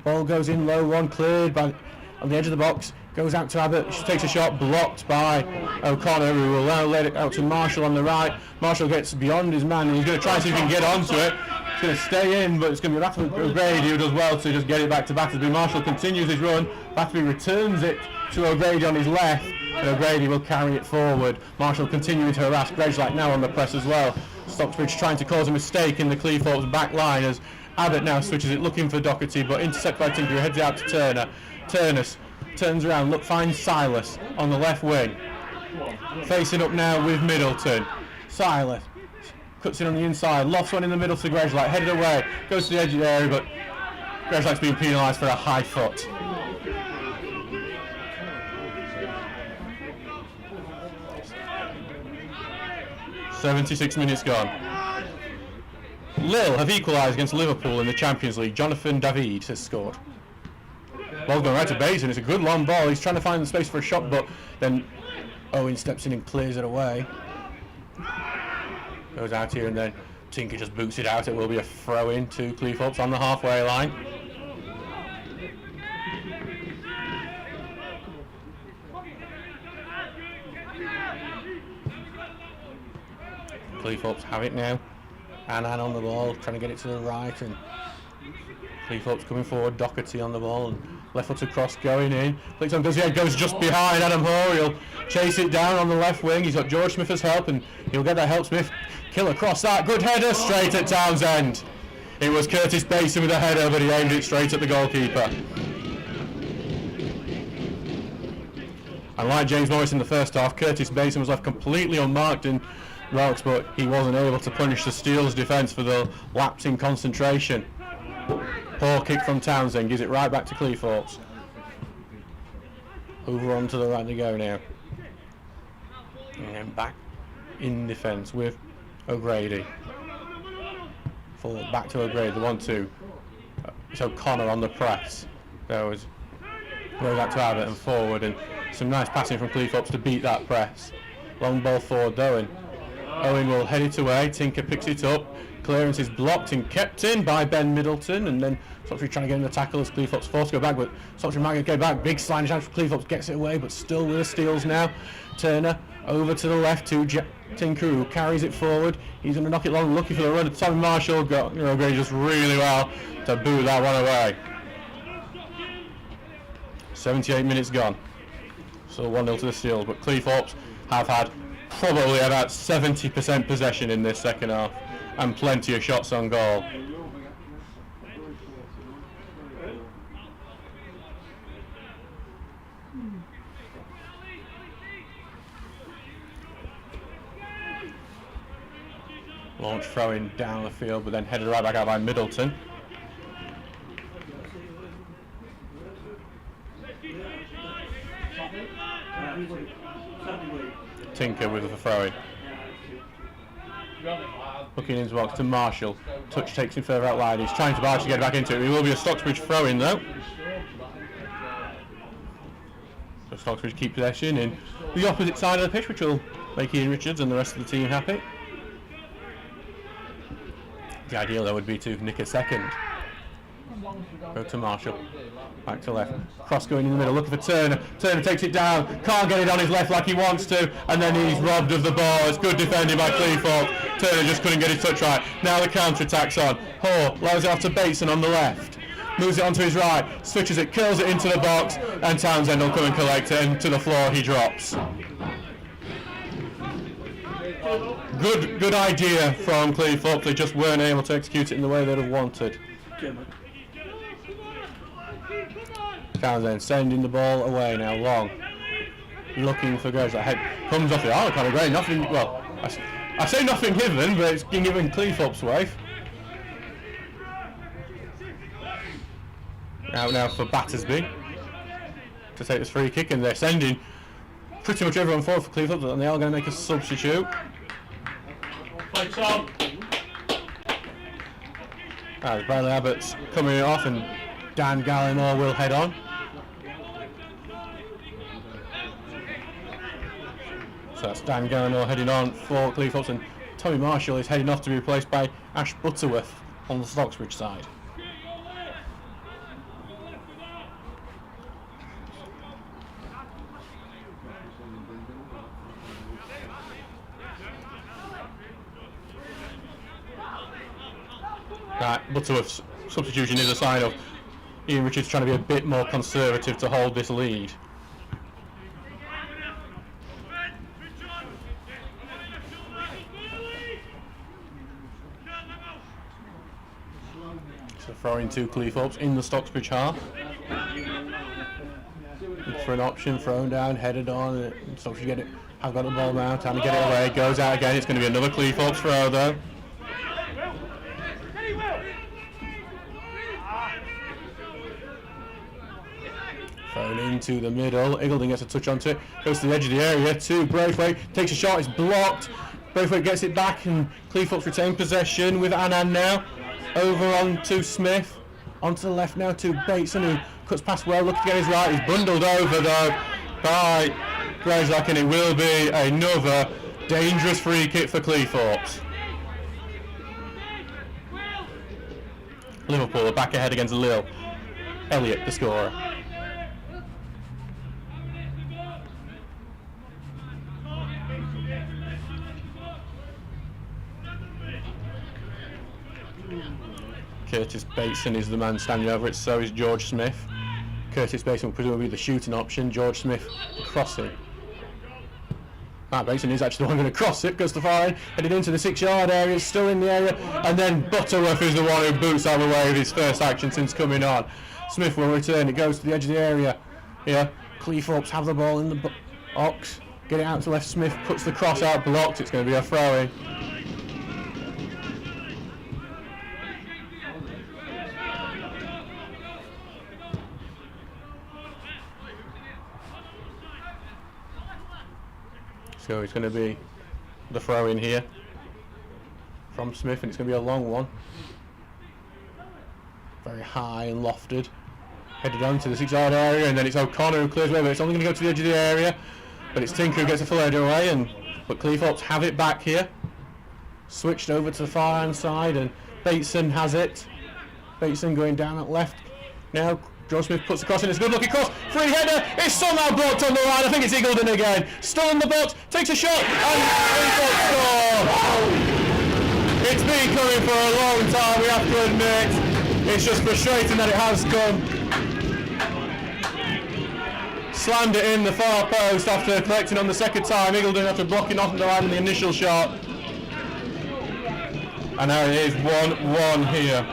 Ball goes in low, one cleared by on the edge of the box. Goes out to Abbott. She takes a shot, blocked by O'Connor, who will now let it out to Marshall on the right. Marshall gets beyond his man, and he's going to try and see if he can get onto it. It's going to stay in, but it's going to be O'Grady who does well to just get it back to Battersby. Marshall continues his run. Battersby returns it to O'Grady on his left, and O'Grady will carry it forward. Marshall continuing to harass Gregslake now on the press as well. Stocksbridge trying to cause a mistake in the Cleethorpes back line as Abbott now switches it, looking for Doherty, but intercepted by Tinker, who heads it out to Turner. Turnus turns around, finds Silas on the left wing. Facing up now with Middleton. Silas cuts it on the inside, lofts one in the middle to Gregslake, headed away, goes to the edge of the area, but Gregslake's being penalised for a high foot. "76 minutes gone. Lille have equalised against Liverpool in the Champions League. Jonathan David has scored. Ball's going right to Basin. It's a good long ball. He's trying to find the space for a shot, but then Owen steps in and clears it away. Goes out here, and then Tinker just boots it out. It will be a throw in to Cleethorpes on the halfway line. Cleethorpes have it now. Annan on the ball, trying to get it to the right, and Cleethorpes coming forward. Doherty on the ball, and left-footed cross going in. Clicks on, goes just behind Adam Hoare. He'll chase it down on the left wing. He's got George Smith as help, and he'll get that help. Smith kill across that. Good header straight at Townsend. It was Curtis Basin with a header, but he aimed it straight at the goalkeeper. And like James Morris in the first half, Curtis Basin was left completely unmarked in Rocks, but he wasn't able to punish the Steelers' defence for the lapse in concentration. Poor kick from Townsend, gives it right back to Cleethorpes. Over on to the right they go now. And then back in defence with O'Grady. Forward back to O'Grady, the 1-2. It's O'Connor on the press. There was goes back to Abbott and forward, and some nice passing from Cleethorpes to beat that press. Long ball forward though, and Owen will head it away. Tinker picks it up. Clearance is blocked and kept in by Ben Middleton, and then Stocksbridge trying to get in the tackle as Cleethorpes forced to go back, but Stocksbridge might go back. Big sliding chance for Cleethorpes, gets it away, but still with the steals now. Turner over to the left to Tinker, who carries it forward. He's going to knock it long, looking for the run. Tommy Marshall got O'Grady just really well to boot that one away. 78 minutes gone. So 1-0 to the Steels, but Cleethorpes have had probably about 70% possession in this second half, and plenty of shots on goal. Launch throwing down the field, but then headed right back out by Middleton. Tinker with the throw-in. Looking into the box to Marshall. Touch takes him further out wide. He's trying to actually get back into it. It will be a Stocksbridge throw-in though. So Stocksbridge keep possession in the opposite side of the pitch, which will make Ian Richards and the rest of the team happy. The ideal though would be to nick a second. Go to Marshall. Back to left. Cross going in the middle, looking for Turner. Turner takes it down. Can't get it on his left like he wants to. And then he's robbed of the ball. It's good defending by Cleethorpes. Turner just couldn't get his touch right. Now the counter-attack's on. Hoare allows it off to Bateson on the left. Moves it onto his right. Switches it, curls it into the box. And Townsend will come and collect it. And to the floor he drops. Good idea from Cleethorpes. They just weren't able to execute it in the way they'd have wanted. Townsend sending the ball away now, long. looking for Graves. That head comes off the arm, kind of great. Nothing, well, I say nothing given, but it's been given Cleethorpes' way. Out now for Battersby to take this free kick, and they're sending pretty much everyone forward for Cleethorpes, and they are going to make a substitute. Play Tom. Bradley Abbott's coming off, and Dan Gallimore will head on. So that's Dan Gallimore heading on for Cleethorpes, and Tommy Marshall is heading off to be replaced by Ash Butterworth on the Stocksbridge side. Butterworth's substitution is a sign of Ian Richards trying to be a bit more conservative to hold this lead. So throwing to Cleethorpes in the Stocksbridge half. Look for an option, thrown down, headed on. Stocksbridge get it. Have got the ball now, time to get it away. Goes out again. It's going to be another Cleethorpes throw though. Thrown into the middle. Eagledon gets a touch onto it. Goes to the edge of the area to Braithwaite. Takes a shot. It's blocked. Braithwaite gets it back, and Cleethorpes retain possession with Anand now. Over on to Smith. Onto the left now to Bateson, who cuts past well. Looking to get his right. He's bundled over though by Grayslack, and it will be another dangerous free kick for Cleethorpes. Liverpool are back ahead against Lille. Elliott, the scorer. Curtis Bateson is the man standing over it, so is George Smith. Curtis Bateson will presumably be the shooting option, George Smith crossing. Bateson is actually the one going to cross it, goes to far end, headed into the 6-yard area, still in the area, and then Butterworth is the one who boots out of the way with his first action since coming on. Smith will return, it goes to the edge of the area. Here, Cleethorpes have the ball in the box, get it out to left, Smith puts the cross out, blocked, it's going to be a throw-in. So it's going to be the throw in here from Smith, and it's going to be a long one. Very high and lofted. Headed on to the 6-yard area, and then it's O'Connor who clears away, but it's only going to go to the edge of the area. But it's Tinker who gets a full header away, but Cleethorpes have it back here. Switched over to the far hand side, and Bateson has it. Bateson going down at left. Now George Smith puts the cross in, it's a good looking cross, free header, it's somehow blocked on the line, I think it's Eagledon again, still in the box, takes a shot, and Cleethorpes score! It's been coming for a long time, we have to admit, it's just frustrating that it has come. Slammed it in the far post after collecting on the second time, Eagledon after blocking off the line in the initial shot. And now it is 1-1 here.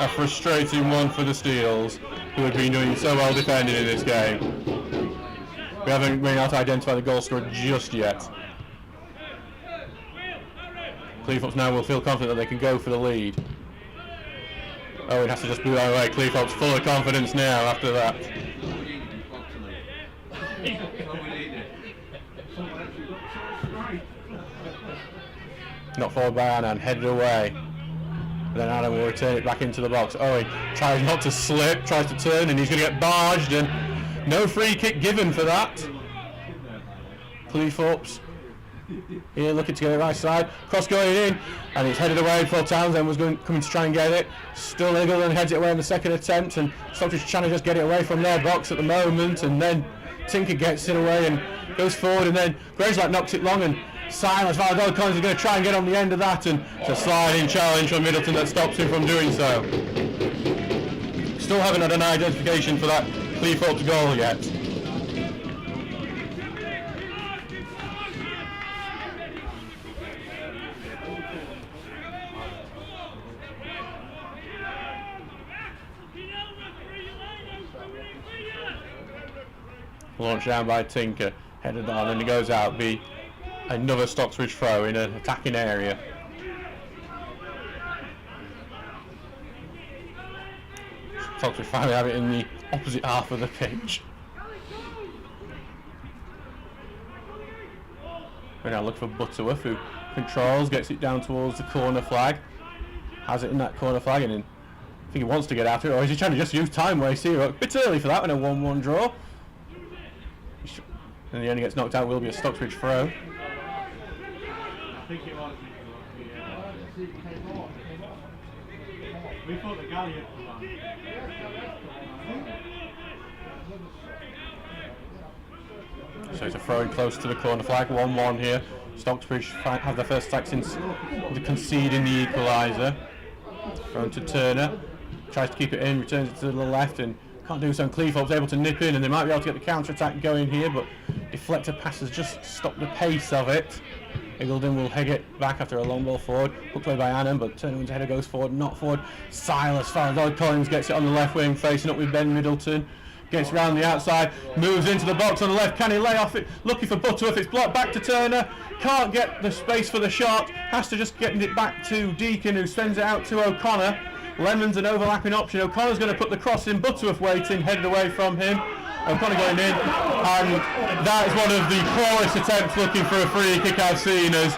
A frustrating one for the Steels, who have been doing so well defending in this game. We haven't been able to identify the goal scorer just yet. Cleethorpes now will feel confident that they can go for the lead. Oh, it has to just be that way. Cleethorpes full of confidence now after that. Not forward by Anand, headed away. Then Adam will return it back into the box. Owen tries not to slip, tries to turn, and he's going to get barged, and no free kick given for that. Cleethorpes here looking to get it right side. Cross going in, and it's headed away before Townsend was coming to try and get it. Still Eagledon heads it away in the second attempt, and Stockbridge trying to just get it away from their box at the moment, and then Tinker gets it away and goes forward, and then Grayslack knocks it long, and Silas Valladolid Collins is going to try and get on the end of that, and it's a sliding challenge from Middleton that stops him from doing so. Still haven't had an identification for that Cleethorpes goal yet. Launched down by Tinker, headed on, and it goes out. Be another Stocksbridge throw in an attacking area. Stocksbridge finally have it in the opposite half of the pitch. We now look for Butterworth, who controls, gets it down towards the corner flag. Has it in that corner flag, and I think he wants to get after it, or is he trying to just use time waste here? A bit early for that in a 1-1 draw. And he only gets knocked out, will be a Stocksbridge throw. I think it was. We thought the Galliard was on. So it's a throw in close to the corner flag, 1-1 here. Stocksbridge have their first attack since conceding the equaliser. Thrown to Turner, tries to keep it in, returns it to the left, and can't do so. And Cleethorpes able to nip in, and they might be able to get the counter-attack going here, but deflector passes just stop the pace of it. Eagledon will heg it back after a long ball forward, hooked away by Adam, but Turner wins header, goes forward, not forward. Silas, Collins gets it on the left wing, facing up with Ben Middleton. Gets round the outside, moves into the box on the left. Can he lay off it? Looking for Butterworth. It's blocked back to Turner. Can't get the space for the shot. Has to just get it back to Deacon, who sends it out to O'Connor. Lemon's an overlapping option. O'Connor's going to put the cross in. Butterworth waiting, headed away from him. O'Connor going in, and that is one of the poorest attempts looking for a free kick I've seen, as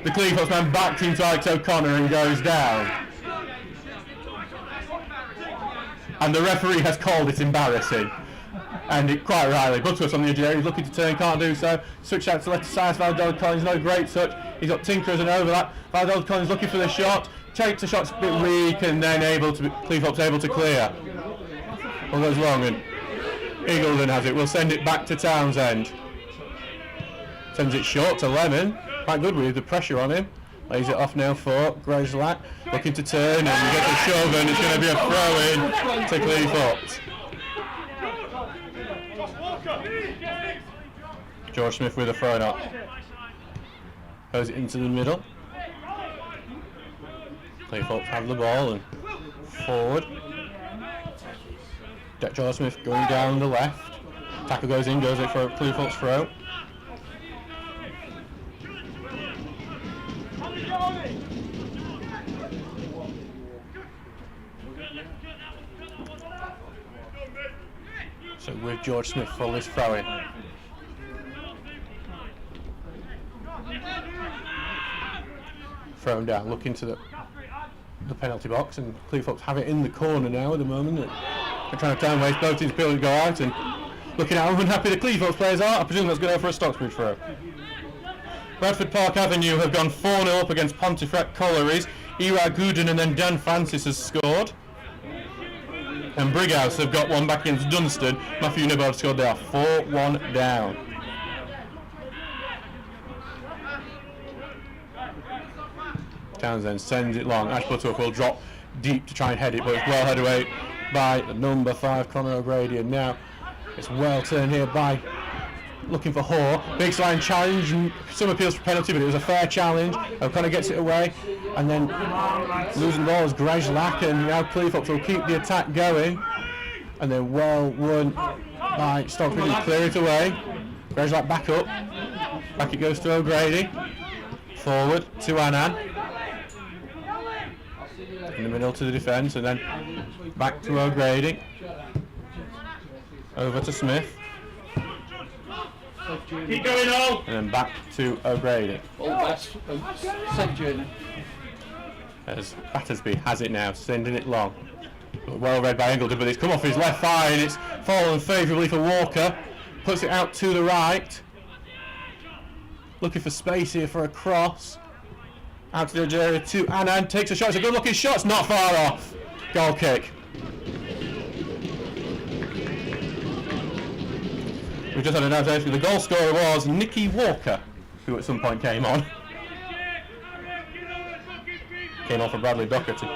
the Cleethorpes man backed into Alex O'Connor and goes down. And the referee has called it embarrassing, and it quite rightly. Butterworth's on the edge of the area, he's looking to turn, can't do so. Switch out to left side, Valladolid Collins, no great touch. He's got Tinker as an overlap. Valladolid Collins looking for the shot, takes the shot's a bit weak, and then Cleethorpes able to clear. Well, goes long, and Eagledon has it. We'll send it back to Townsend. Sends it short to Lemon. Quite good with the pressure on him. Lays it off now for Grezlak, looking to turn, and he gets a shove, and it's going to be a throw-in to Cleethorpes. George Smith with a throw up. Goes it into the middle. Cleethorpes have the ball and forward. George Smith going down the left. Tackle goes in, goes it for a Cleethorpes throw. So with George Smith for this throw-in. Thrown down, look into the penalty box, and Cleethorpes have it in the corner now at the moment. They're trying to down waste, both teams ability to go out, and looking at how unhappy the Cleethorpes players are. I presume that's going to go for a Stocksbridge throw. Bradford Park Avenue have gone 4-0 up against Pontefract Collieries. Ira Gooden and then Dan Francis has scored. And Brighouse have got one back against Dunstan. Matthew Nibard scored there, 4-1 down. Townsend sends it long. Ash Butterworth will drop deep to try and head it, but it's well headed away by number 5, Conor O'Grady. And now it's well turned here by looking for Hoare. Big line challenge, and some appeals for penalty, but it was a fair challenge. O'Connor gets it away, and then losing the ball is Grezlak, and now Cleethorpes will keep the attack going. And then well won by Stockbridge to clear it away. Grezlak back up. Back it goes to O'Grady. Forward to Annan. In the middle to the defence, and then back to O'Grady. Over to Smith. Keep going on! And then back to O'Grady. Safe journey. As Battersby has it now, sending it long. Well read by Eagledon, but it's come off his left thigh, and it's fallen favourably for Walker. Puts it out to the right. Looking for space here for a cross. Out to the edge area to Annan, takes a shot. It's a good looking shot, it's not far off. Goal kick. We just had an announcement. The goal scorer was Nicky Walker, who at some point came on. Came on for Bradley Doherty.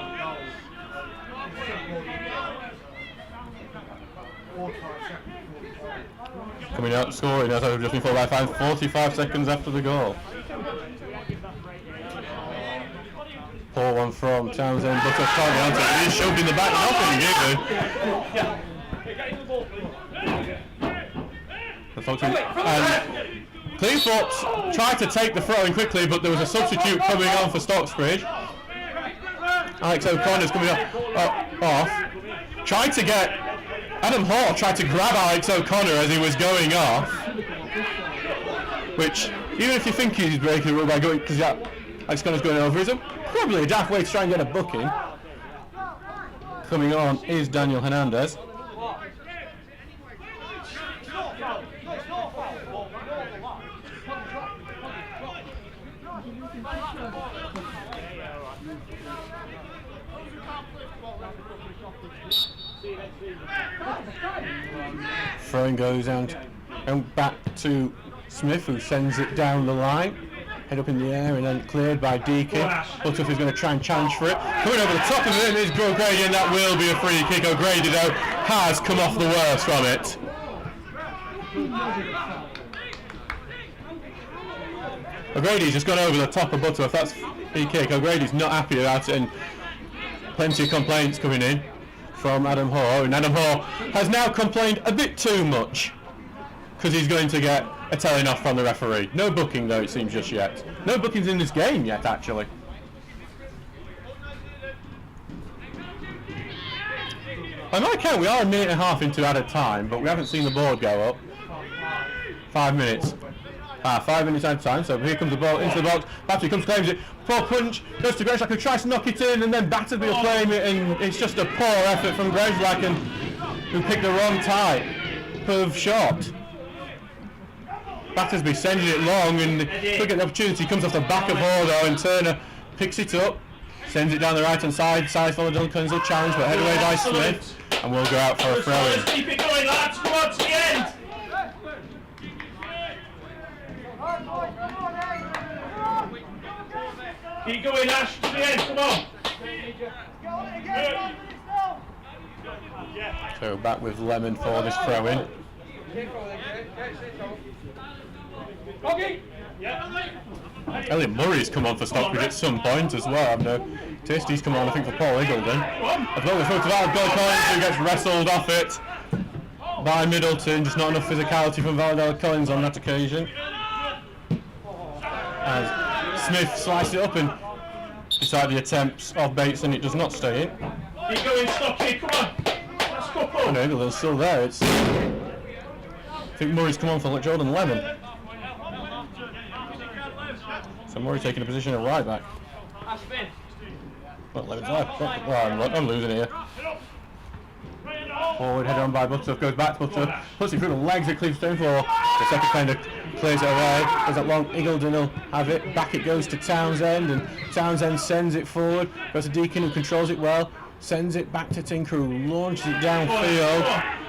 Coming out scoring as I've just been followed by 45 seconds after the goal. Poor one from Townsend, but a can't answer. It is shoved in the back, nothing given. And Cleethorpes tried to take the throw in quickly, but there was a substitute coming on for Stocksbridge. Alex O'Connor's coming off. Tried to get Adam Hall tried to grab Alex O'Connor as he was going off, which, even if you think he's breaking the rule by going, because Alex O'Connor's going over, is probably a daft way to try and get a booking. Coming on is Daniel Hernandez. Throwing goes out and back to Smith, who sends it down the line. Head up in the air and then cleared by Deakin. Buttoff is going to try and challenge for it. Coming over the top of it is O'Grady, and that will be a free kick. O'Grady, though, has come off the worst from it. O'Grady's just gone over the top of Buttoff. That's free kick. O'Grady's not happy about it, and plenty of complaints coming in from Adam Hall, and Adam Hall has now complained a bit too much because he's going to get a telling off from the referee. No booking though, it seems, just yet. No bookings in this game yet, actually. By my count, we are a minute and a half into added time, but we haven't seen the board go up. 5 minutes. 5 minutes out of time, so here comes the ball into the box. Battery comes, claims it. Poor punch, goes to Grejlak, who tries to knock it in, and then Battersby will claim it, and it's just a poor effort from Grejlak, who picked the wrong type of shot. Battersby sending it long, and look at the opportunity, comes off the back of Hordo, and Turner picks it up, sends it down the right hand side for the Duncan's will challenge, but head away by Smith, and we'll go out for a throw-in. Keep it going, lads, come on to the end! Keep going, Ash, to the end, come on! So back with Lemon for this throw-in. Elliot Murray's come on for Stockbridge at some point as well. I've noticed he's come on, I think, for Paul Eagledon. As well as throw to Valadell Collins, who gets wrestled off it by Middleton. Just not enough physicality from Valadell Collins on that occasion. As Smith sliced it up, and despite the attempts of Bates, and it does not stay in. Keep going, Stocky, come on! Let's go, Oh no, Eagledon's still there. It's, I think Murray's come on for Jordan Lemon. So Murray taking a position of right back. Well, Lemon's left. Well, I'm losing here. Forward, head on by Buttoff, goes back to Buttoff, puts it through the legs of Cleethorpes for the second kind of clears it away. There's that long, Eagledon will have it. Back it goes to Townsend, and Townsend sends it forward. Goes to Deakin, who controls it well. Sends it back to Tinker, who launches it downfield.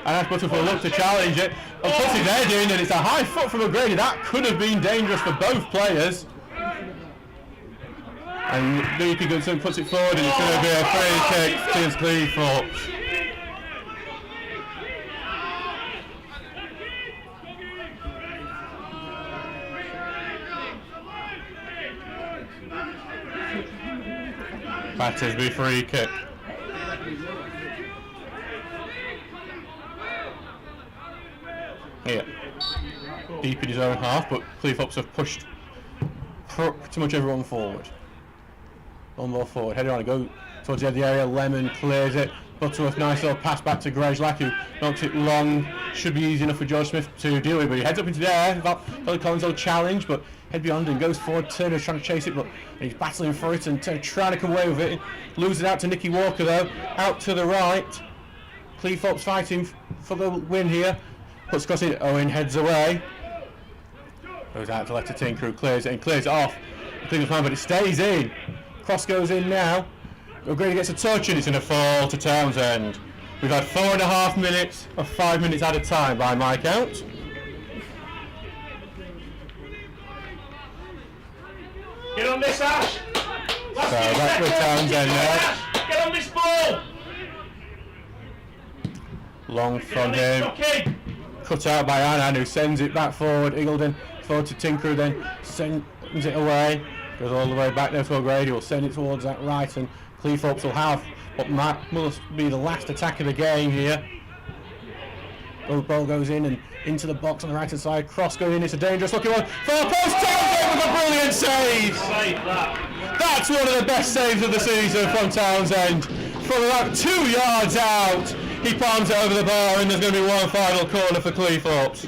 And as Buttoff will look to challenge it, and puts his head in, and it's a high foot from O'Grady. That could have been dangerous for both players. And Deakin goes and puts it forward, and it's going to be a free kick to Cleethorpes. Battersby free kick. Here, deep in his own half, but Cleethorpes have pushed pretty much everyone forward. One more forward, heading on and go towards the edge of the area. Lemon clears it. Butterworth, nice little pass back to Grejlak, who knocks it long. Should be easy enough for George Smith to deal with, but he heads up into the air. Billy Collins will challenge, but head beyond and goes forward. Turner's trying to chase it, but he's battling for it and trying to come away with it. Loses it out to Nicky Walker though. Out to the right. Cleethorpes fighting for the win here. Puts across it. Owen heads away. Goes out to left to Tinker, who clears it and clears it off. Cleethorpes man, but it stays in. Cross goes in now. O'Grady gets a touch and it's going to fall to Townsend. We've had 4.5 minutes of 5 minutes at a time by my count. Get on this, Ash! So back with Townsend now. Get on this ball! Long from him. Cut out by Annan, who sends it back forward. Eagledon forward to Tinker, then sends it away. Goes all the way back there to O'Grady. Will send it towards that right, and Cleethorpes will have what must be the last attack of the game here. The ball goes in and into the box on the right hand side. Cross going in. It's a dangerous looking one. Far post. Townsend with a brilliant save. Save that. That's one of the best saves of the season from Townsend. From about 2 yards out, he palms it over the bar, and there's going to be one final corner for Cleethorpes.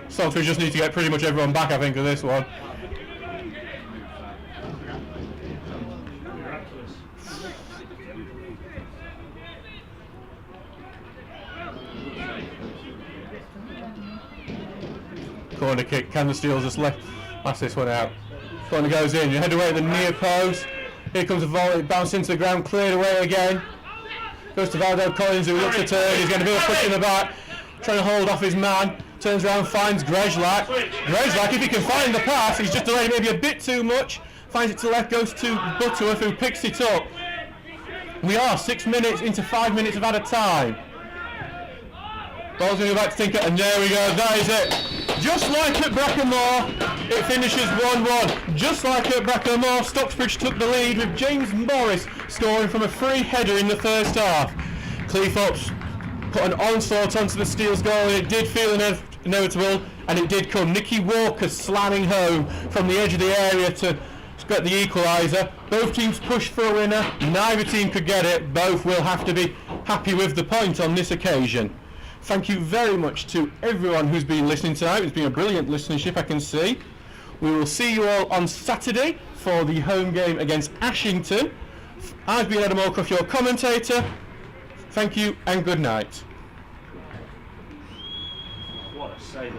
Stocksbridge just need to get pretty much everyone back, I think, for this one. Corner kick, can the Steels just pass this one out? Corner goes in, you head away at the near post. Here comes a volley, bounced into the ground, cleared away again. Goes to Valdo Collins, who looks to turn, he's going to be a push in the back, trying to hold off his man. Turns around, finds Grezlak. Grezlak, if he can find the pass, he's just delayed maybe a bit too much. Finds it to the left, goes to Butterworth, who picks it up. We are 6 minutes into 5 minutes of added time. Ball's going to go back to Tinker, and there we go, that is it. Just like at Brackenmore, it finishes 1-1. Just like at Brackenmore, Stocksbridge took the lead with James Morris scoring from a free header in the first half. Cleethorpes put an onslaught onto the Steel's goal, and it did feel inevitable, and it did come. Nicky Walker slamming home from the edge of the area to get the equaliser. Both teams pushed for a winner, neither team could get it. Both will have to be happy with the point on this occasion. Thank you very much to everyone who's been listening tonight. It's been a brilliant listenership, I can see. We will see you all on Saturday for the home game against Ashington. I've been Adam Allcroft, your commentator. Thank you and good night. What a save.